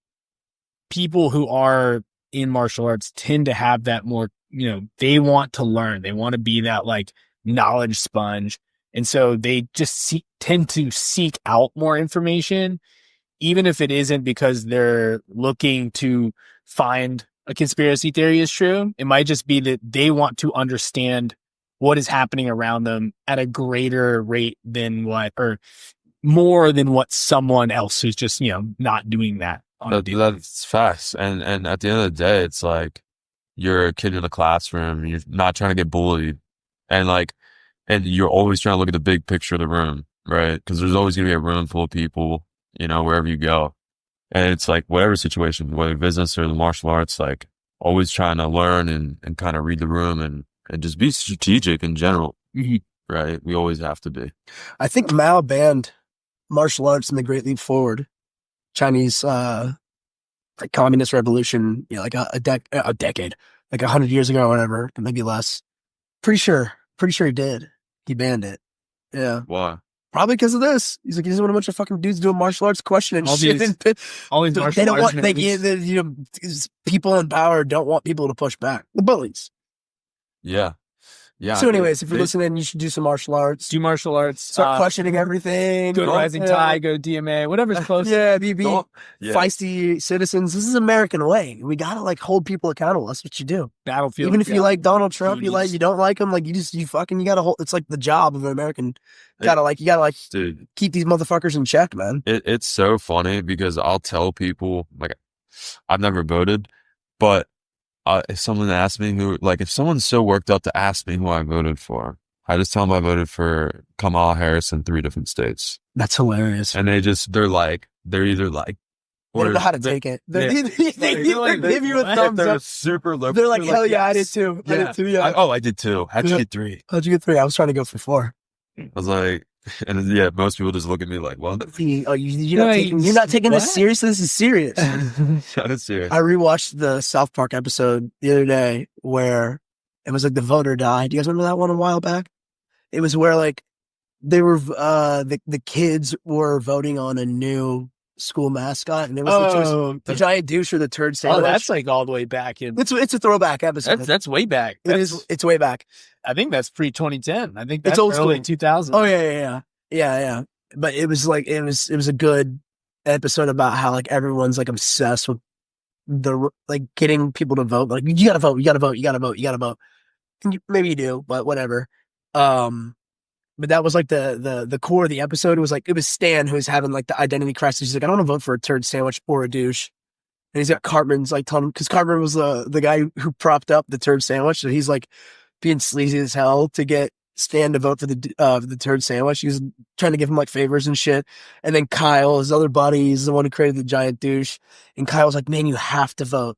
people who are in martial arts tend to have that more, they want to learn. They want to be that like knowledge sponge. And so they just tend to seek out more information, even if it isn't because they're looking to find a conspiracy theory is true. It might just be that they want to understand what is happening around them at a greater rate or more than what someone else who's just, not doing that. That's facts. And at the end of the day, it's like you're a kid in a classroom, you're not trying to get bullied. And you're always trying to look at the big picture of the room, right? Because there's always going to be a room full of people, wherever you go. And it's like whatever situation, whether business or the martial arts, like always trying to learn and kind of read the room and just be strategic in general, right? We always have to be. I think Mao banned martial arts in the Great Leap Forward, Chinese like communist revolution, like a decade, like 100 years ago or whatever, maybe less. Pretty sure he did. He banned it. Yeah. Why? Probably because of this. He's like, he doesn't want a bunch of fucking dudes doing martial arts questioning shit. All these martial they don't arts want, people in power don't want people to push back. The bullies. Yeah. Yeah. So anyways, if you're listening, you should do some martial arts. Do martial arts. Start questioning everything. Go to Rising Tide, go to DMA, whatever's close. Yeah, be feisty citizens. This is American way. We gotta like hold people accountable. That's what you do. Battlefield. Even if you like Donald Trump, you don't like him, like you gotta hold. It's like the job of an American. You gotta dude, keep these motherfuckers in check, man. It's so funny because I'll tell people like I've never voted, but if someone asks me if someone's so worked up to ask me who I voted for, I just tell them I voted for Kamala Harris in 3 different states. That's hilarious. And they're either like, They don't know how to they- take it. yeah. They either give you a if thumbs they're up. super liberal. They're like, hell yeah, I did yes. too. I Yeah. did too, yeah. I did too. How'd you Yeah. get 3? How'd you get 3? I was trying to go for 4. I was like, and yeah, most people just look at me like, well, You're not taking this What? serious? This is serious. that's serious. I rewatched the South Park episode the other day where it was like the vote or die. Do you guys remember that one a while back? It was where like they were the kids were voting on a new school mascot, and it was the giant douche or the turd sandwich. that's like all the way back in. It's a throwback episode. That's way back. It's way back. I think that's pre 2010. I think It's that's old early school. 2000. Oh yeah. But it was like it was a good episode about how like everyone's like obsessed with the like getting people to vote. Like you gotta vote, you gotta vote, you gotta vote, you gotta vote. And maybe you do, but whatever. But that was like the core of the episode. It was Stan who's having like the identity crisis. He's like, I don't want to vote for a turd sandwich or a douche. And he's got Cartman's like telling him, because Cartman was the guy who propped up the turd sandwich. So he's like being sleazy as hell to get Stan to vote for the turd sandwich. He was trying to give him like favors and shit. And then Kyle, his other buddy, he's the one who created the giant douche. And Kyle's like, man, you have to vote.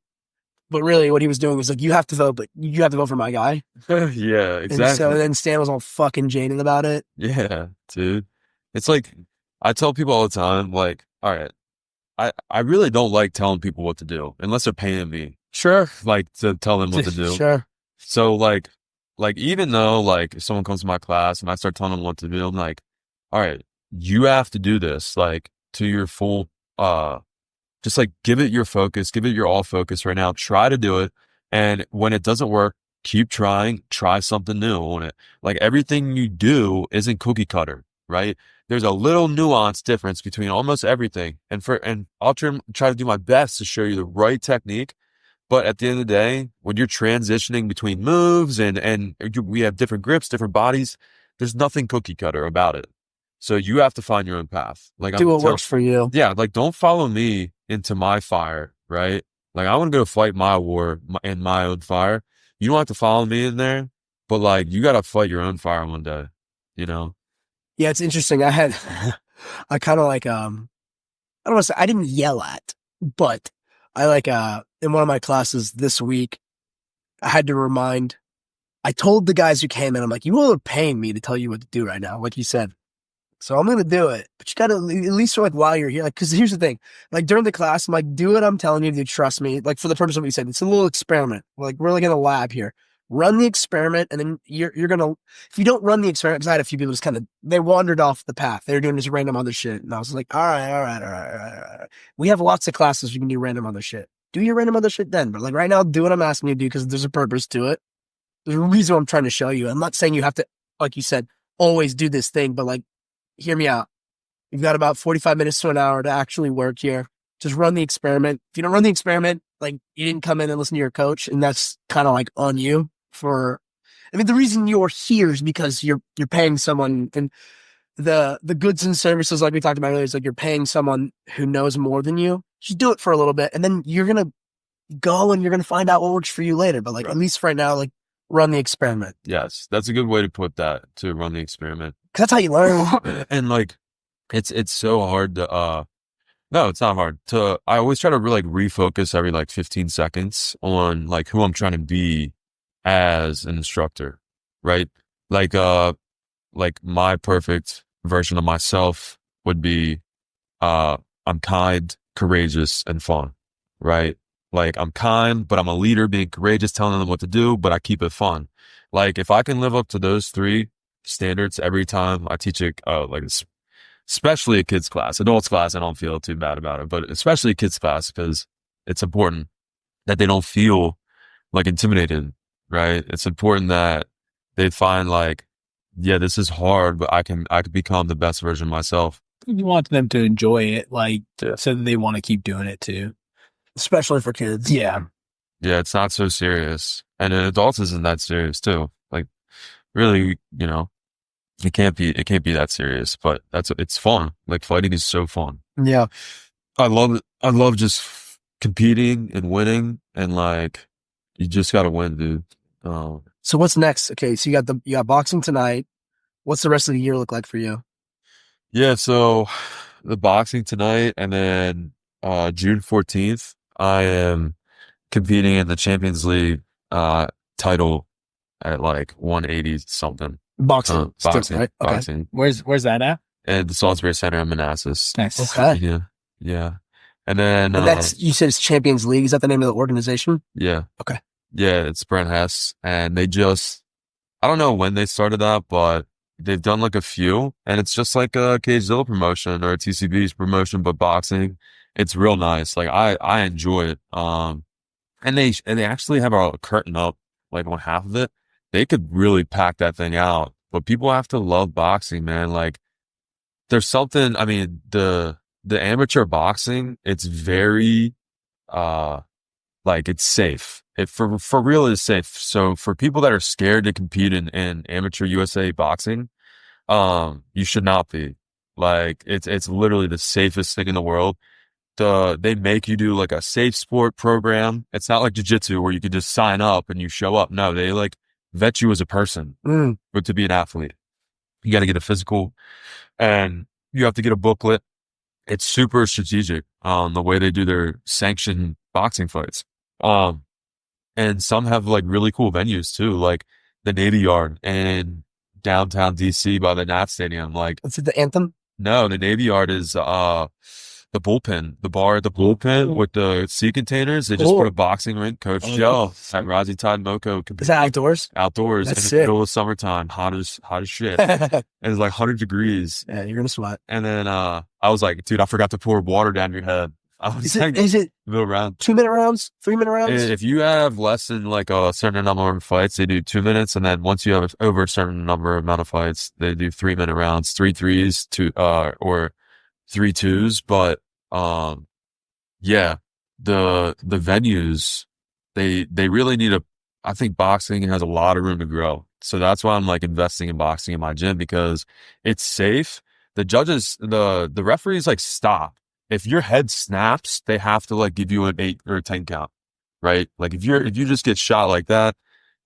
But really what he was doing was like, you have to vote, but you have to vote for my guy. Yeah, And exactly. so then Stan was all fucking jaded about it. Yeah, dude. It's like, I tell people all the time, like, all right, I really don't like telling people what to do unless they're paying me, Sure. like, to tell them what to do. Sure. So like even though like if someone comes to my class and I start telling them what to do, I'm like, all right, you have to do this like to your full, just like give it your focus, give it your all focus right now. Try to do it. And when it doesn't work, keep trying, try something new on it. Like everything you do isn't cookie cutter, right? There's a little nuance difference between almost everything. And I'll try to do my best to show you the right technique. But at the end of the day, when you're transitioning between moves and we have different grips, different bodies, there's nothing cookie cutter about it. So you have to find your own path. Like Do what works for you. yeah, like don't follow me into my fire, right? Like I want to go fight my war in my own fire. You don't have to follow me in there, but like you got to fight your own fire one day, you know? Yeah, it's interesting. I kind of like, I don't want to say, I didn't yell at, but I like, in one of my classes this week, I had to I told the guys who came in, I'm like, you all are paying me to tell you what to do right now, like you said. So I'm going to do it, but you got to, at least for like while you're here, like, cause here's the thing, like during the class, I'm like, do what I'm telling you to do, trust me. Like for the purpose of what you said, it's a little experiment. Like we're like in a lab here. Run the experiment, and then you're going to, if you don't run the experiment, cause I had a few people just they wandered off the path. They were doing this random other shit. And I was like, all right. We have lots of classes we can do random other shit. Do your random other shit then. But like right now, do what I'm asking you to do because there's a purpose to it. There's a reason I'm trying to show you. I'm not saying you have to, like you said, always do this thing, but like, hear me out. You've got about 45 minutes to an hour to actually work here. Just run the experiment. If you don't run the experiment, like you didn't come in and listen to your coach, and that's kind of like on you the reason you're here is because you're paying someone, and the goods and services, like we talked about earlier, is like you're paying someone who knows more than you. Just do it for a little bit, and then you're going to go and you're going to find out what works for you later. But like, at least right now, like run the experiment. Yes, that's a good way to put that, to run the experiment. 'Cause that's how you learn. And like, it's so hard to, no, it's not hard I always try to like refocus every like 15 seconds on like who I'm trying to be as an instructor, right? Like my perfect version of myself would be, I'm kind, courageous, and fun, right? Like I'm kind, but I'm a leader, being courageous, telling them what to do, but I keep it fun. Like if I can live up to those 3 standards every time I teach especially a kids class, adults class, I don't feel too bad about it, but especially a kids class, because it's important that they don't feel like intimidated, right? It's important that they find like, yeah, this is hard, but I can become the best version of myself. You want them to enjoy it, like, so that they want to keep doing it too. Especially for kids. Yeah. Yeah, it's not so serious. And in adults isn't that serious too. Like really, you know, it can't be that serious, but it's fun. Like fighting is so fun. Yeah. I love just competing and winning, and like you just gotta win, dude. So what's next? Okay, so you got boxing tonight. What's the rest of the year look like for you? Yeah, so the boxing tonight, and then June 14th, I am competing in the Champions League title at like 180 something. Boxing, still, Boxing, right? Okay. boxing. Where's that at? At the Salisbury Center in Manassas. Nice. Okay. Yeah, yeah. And then And that's, you said it's Champions League. Is that the name of the organization? yeah. Okay. Yeah, it's Brent Hess, and they just, I don't know when they started that, but they've done like a few, and it's just like a Cagezilla promotion or a TCB's promotion, but boxing. It's real nice. Like I enjoy it. And they actually have a curtain up like on half of it. They could really pack that thing out, but people have to love boxing, man. Like there's something, I mean, the amateur boxing, it's very, like it's safe. It for real is safe. So for people that are scared to compete in amateur USA boxing, you should not be. Like it's literally the safest thing in the world. They make you do like a safe sport program. It's not like jiu-jitsu where you can just sign up and you show up. No, they like vet you as a person or to be an athlete. You got to get a physical and you have to get a booklet. It's super strategic, the way they do their sanctioned boxing fights. And some have like really cool venues too, like the Navy Yard in downtown DC by the Nat Stadium. Like, Is it the Anthem? no, the Navy Yard is the bullpen, the bar at the bullpen with the sea containers. They just put a boxing ring. Coach Joe at Rising Tide Moco Is that outdoors? outdoors That's in the sick. middle of summertime, hot as shit. And it's like 100 degrees. Yeah, you're gonna sweat. And then I was like, dude, I forgot to pour water down your head. I was like, Is it middle round. 2-minute rounds? 3-minute rounds? If you have less than like a certain number of fights, they do 2 minutes, and then once you have over a certain amount of fights, they do 3-minute rounds, 3 threes, or 3 twos. But yeah, the venues they really need I think boxing has a lot of room to grow. So that's why I'm like investing in boxing in my gym because it's safe. The judges, the referees like stop. If your head snaps, they have to like give you an 8 or a 10 count, right? Like if you just get shot like that,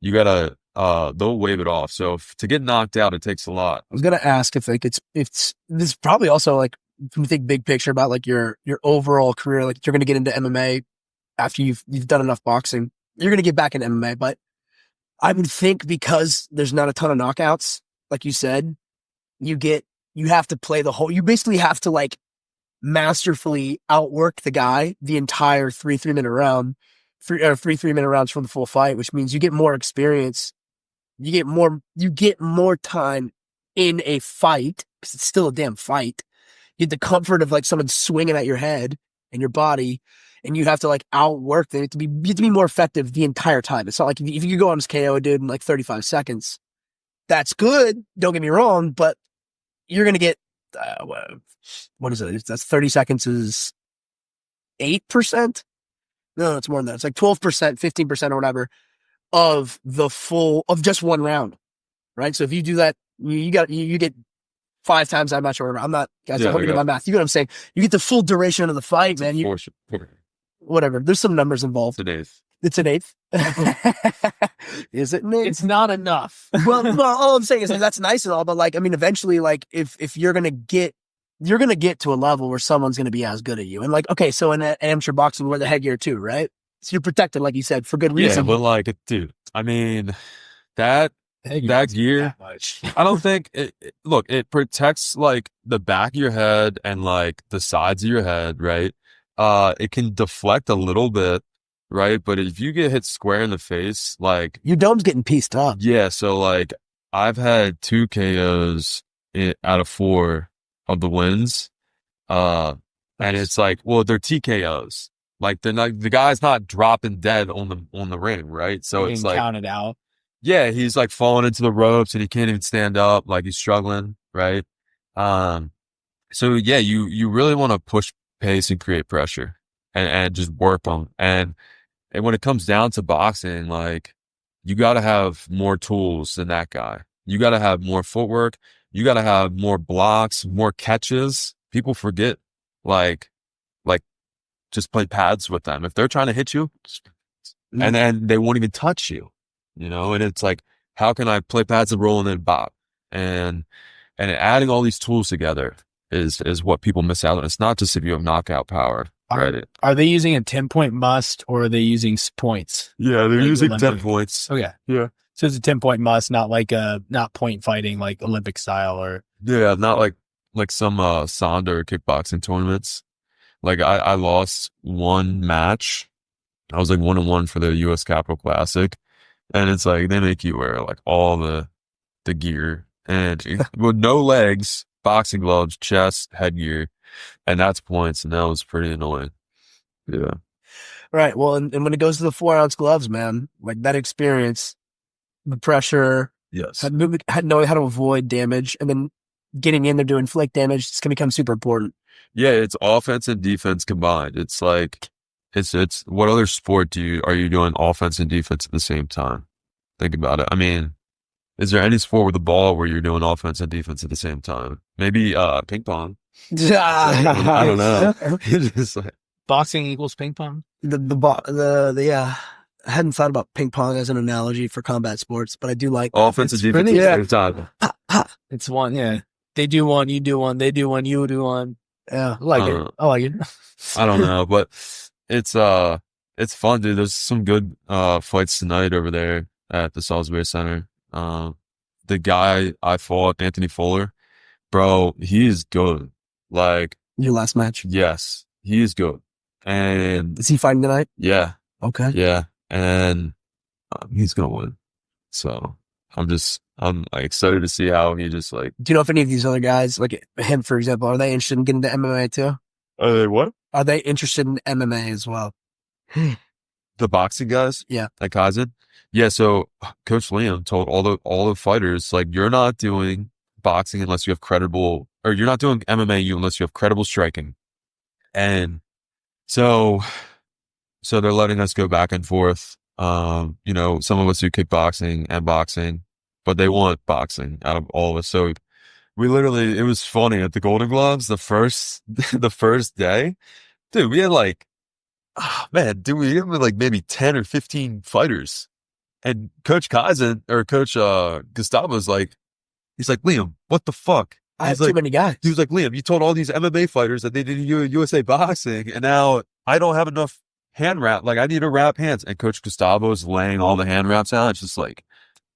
you gotta, they'll wave it off. So to get knocked out, it takes a lot. I was gonna ask if like it's this is probably also like if you think big picture about like your overall career, like you're gonna get into MMA after you've done enough boxing. You're gonna get back into MMA, but I would think because there's not a ton of knockouts, like you said, you have to play you basically have to like masterfully outwork the guy the entire 3-minute round, 3-minute rounds from the full fight, which means you get more experience. You get more time in a fight because it's still a damn fight. You get the comfort of like someone swinging at your head and your body, and you have to like outwork them. You have to be more effective the entire time. It's not like if you could go on this KO a dude in like 35 seconds, that's good. Don't get me wrong, but you're going to get, what is it? That's 30 seconds is 8%. No, it's more than that. It's like 12%, 15% or whatever of just one round. Right. So if you do that, you get 5 times that much or whatever. I'm not, guys, I'm looking at my math. You know what I'm saying? You get the full duration of the fight, man. Whatever. There's some numbers involved. It's an eighth. Is it an eighth? It's not enough. well, all I'm saying is like, that's nice and all, but like, I mean, eventually, like, if you're gonna get to a level where someone's gonna be as good at you, and like, okay, so in amateur boxing, you wear the headgear too, right? So you're protected, like you said, for good reason. Yeah, but like, dude, I mean, that gear, I don't think look, it protects like the back of your head and like the sides of your head, right? It can deflect a little bit, right? But if you get hit square in the face, like your dome's getting pieced up. Yeah. So like I've had 2 KOs out of 4 of the wins. And it's like, well, they're TKOs. Like the guy's not dropping dead on the ring, right? So it's like counted out. Yeah, he's like falling into the ropes and he can't even stand up, like he's struggling, right? So yeah, you really want to push pace and create pressure and just work on. And when it comes down to boxing, like you got to have more tools than that guy. You got to have more footwork. You got to have more blocks, more catches. People forget, like just play pads with them. If they're trying to hit you, and then they won't even touch you. and it's like, how can I play pads and roll and then bop? And adding all these tools together is what people miss out on. It's not just if you have knockout power, right? Are they using a 10-point must, or are they using points? Yeah, they're Like using Olympic. 10 points. Okay. Yeah. So it's a 10-point must, not like not point fighting like Olympic style or. Yeah, not like some Sanda or kickboxing tournaments. Like I lost one match. I was like 1-1 for the US Capital Classic. And it's like they make you wear like all the gear and with no legs, boxing gloves, chest, headgear, and that's points, and that was pretty annoying. Yeah. Right. Well, and when it goes to the 4-ounce gloves, man, like that experience, the pressure, Yes. knowing how to avoid damage, and then getting in there to inflict damage, it's going to become super important. Yeah, it's offense and defense combined. It's like it's what other sport are you doing offense and defense at the same time? Think about it. I mean, is there any sport with the ball where you're doing offense and defense at the same time? Maybe ping pong. I don't know. It's just like, Boxing equals ping pong? Yeah. I hadn't thought about ping pong as an analogy for combat sports, but I do like offense and defense pretty- at the same time. It's one, yeah. They do one, you do one, they do one, you do one. Yeah. I like it. I like it. I don't know, but it's fun, dude. There's some good fights tonight over there at the Salisbury Center. The guy I fought, Anthony Fuller, bro, he is good. Like, Your last match. yes, he is good. And Is he fighting tonight? yeah, Okay. yeah, and he's gonna win. So I'm like excited to see how he just like. Do you know if any of these other guys, like him, for example, are they interested in getting to MMA too? Are they what? Are they interested in MMA as well? The boxing guys? Yeah. Like Kaizen? Yeah, so Coach Liam told all the fighters, like, you're not doing boxing unless you have credible, or you're not doing MMA unless you have credible striking. And so they're letting us go back and forth. Some of us do kickboxing and boxing, but they want boxing out of all of us. So we literally, it was funny at the Golden Gloves, the first day, dude, we had like, we had like maybe 10 or 15 fighters. And Coach Kaizen or Coach Gustavo's like, he's like, Liam, what the fuck? I have He's too many guys. He was like, Liam, you told all these MMA fighters that they did USA boxing, and now I don't have enough hand wrap. Like, I need to wrap hands. And Coach Gustavo's laying all the hand wraps out. It's just like,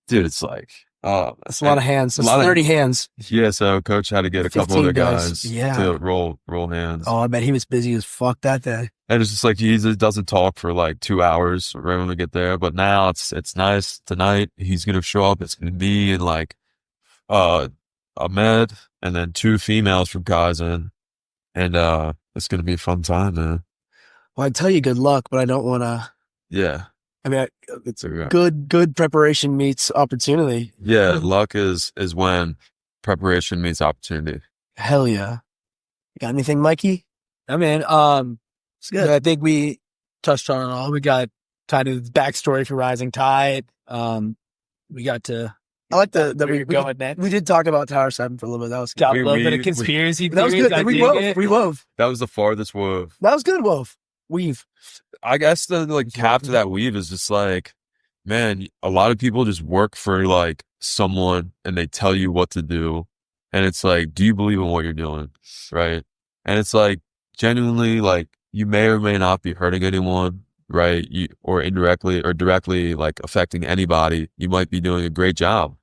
dude, it's like, That's a lot of hands. That's 30 hands. Yeah, so Coach had to get a couple 15 other guys. guys Yeah. to roll hands. Oh, I bet he was busy as fuck that day. And it's just like he doesn't talk for like 2 hours right when we get there. But now it's nice. Tonight he's gonna show up. It's gonna be in like Ahmed and then 2 females from Kaizen. And it's gonna be a fun time, man. Well, I tell you good luck, but I don't want to. Yeah. I mean, It's a good preparation meets opportunity. yeah, luck is when preparation meets opportunity. Hell yeah. You got anything, Mikey? I mean, It's good. I think we touched on it all. We got kind of the backstory for Rising Tide. We got to. I like that where we you're going next. We did talk about Tower 7 for a little bit. That was good. Got We- a little bit we- of conspiracy That was theories. good. I We dig wove. it. We wove. That was the farthest wove. That was good, wove. Weave. I guess the like cap to that weave is just like, man, a lot of people just work for like someone and they tell you what to do. And it's like, do you believe in what you're doing? Right. And it's like genuinely like you may or may not be hurting anyone, right? Or indirectly or directly like affecting anybody. You might be doing a great job.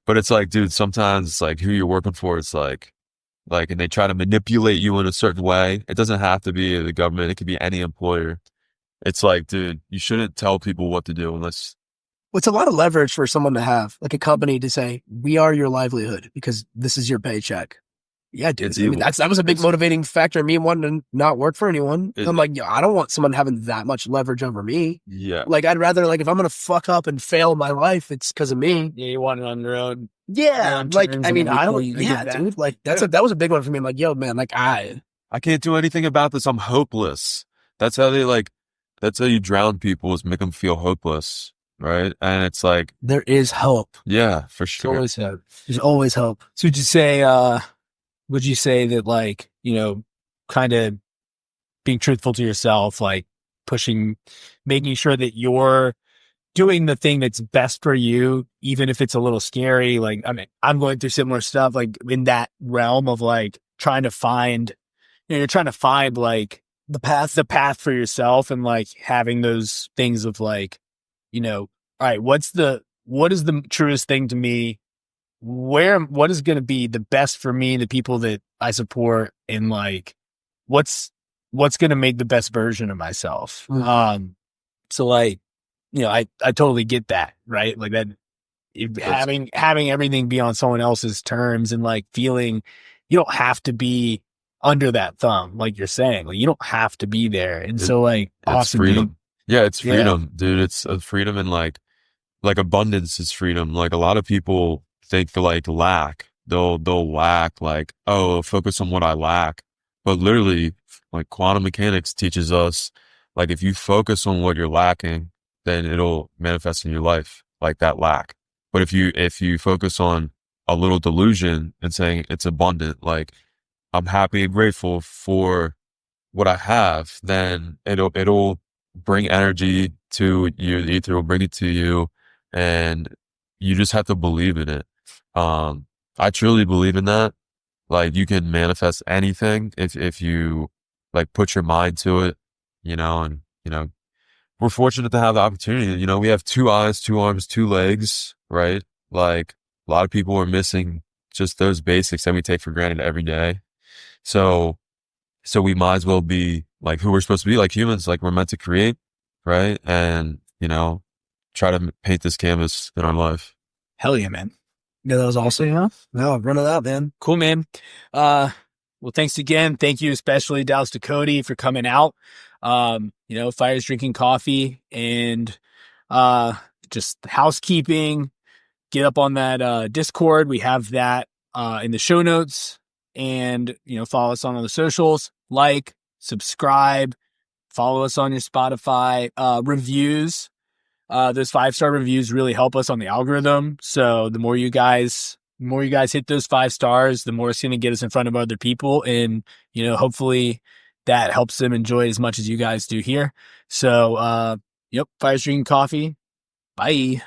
But it's like, dude, sometimes it's like who you're working for, it's like, and they try to manipulate you in a certain way. It doesn't have to be the government. It could be any employer. It's like, dude, you shouldn't tell people what to do unless. Well, it's a lot of leverage for someone to have, like a company to say, we are your livelihood because this is your paycheck. Yeah, dude. It's I mean, evil. that was a big It's- motivating factor in me wanting to not work for anyone. It- I'm like, yeah, I don't want someone having that much leverage over me. Yeah. Like, I'd rather, like, if I'm going to fuck up and fail my life, it's because of me. Yeah, you want it on your own. Yeah. on Like, terms I and mean, I don't, everything. I yeah, get that. dude. Like, that was a big one for me. I'm like, yo, man, like, I can't do anything about this. I'm hopeless. That's how you drown people, is make them feel hopeless. Right. And it's like, there is hope. yeah, for It's sure. always hope. There's always hope. So would you say that like, kind of being truthful to yourself, like making sure that you're doing the thing that's best for you, even if it's a little scary. Like, I mean, I'm going through similar stuff, like in that realm of like trying to find, you're trying to find like the path for yourself, and like having those things of like, all right, what is the truest thing to me? What is going to be the best for me, the people that I support, and like, what's going to make the best version of myself? So like, I totally get that, right? Like that, having everything be on someone else's terms, and like feeling you don't have to be under that thumb, like you're saying, like you don't have to be there. And so like, It's awesome, freedom. dude. Yeah, it's freedom, dude. It's a freedom, and like abundance is freedom. Like a lot of people think for like lack, they'll lack like, oh, focus on what I lack. But literally, like quantum mechanics teaches us, like if you focus on what you're lacking, then it'll manifest in your life, like that lack. But if you focus on a little delusion and saying it's abundant, like I'm happy and grateful for what I have, then it'll bring energy to you. The ether will bring it to you, and you just have to believe in it. I truly believe in that. Like you can manifest anything if you like put your mind to it, and we're fortunate to have the opportunity. We have 2 eyes, 2 arms, 2 legs, right? Like a lot of people are missing just those basics that we take for granted every day. So we might as well be like who we're supposed to be, like humans, like we're meant to create, right? And, try to paint this canvas in our life. Hell yeah, man. Yeah, that was awesome. Yeah. No, run it out, man. Cool, man. Well, thanks again. Thank you, especially Dallas Ducote, for coming out. Fires drinking coffee, and just housekeeping. Get up on that Discord. We have that in the show notes, and follow us on all the socials. Like, subscribe, follow us on your Spotify. Reviews. Those 5-star reviews really help us on the algorithm. So the more you guys hit those 5 stars, the more it's going to get us in front of other people. And, hopefully that helps them enjoy as much as you guys do here. So, Fire Drinking Coffee. Bye.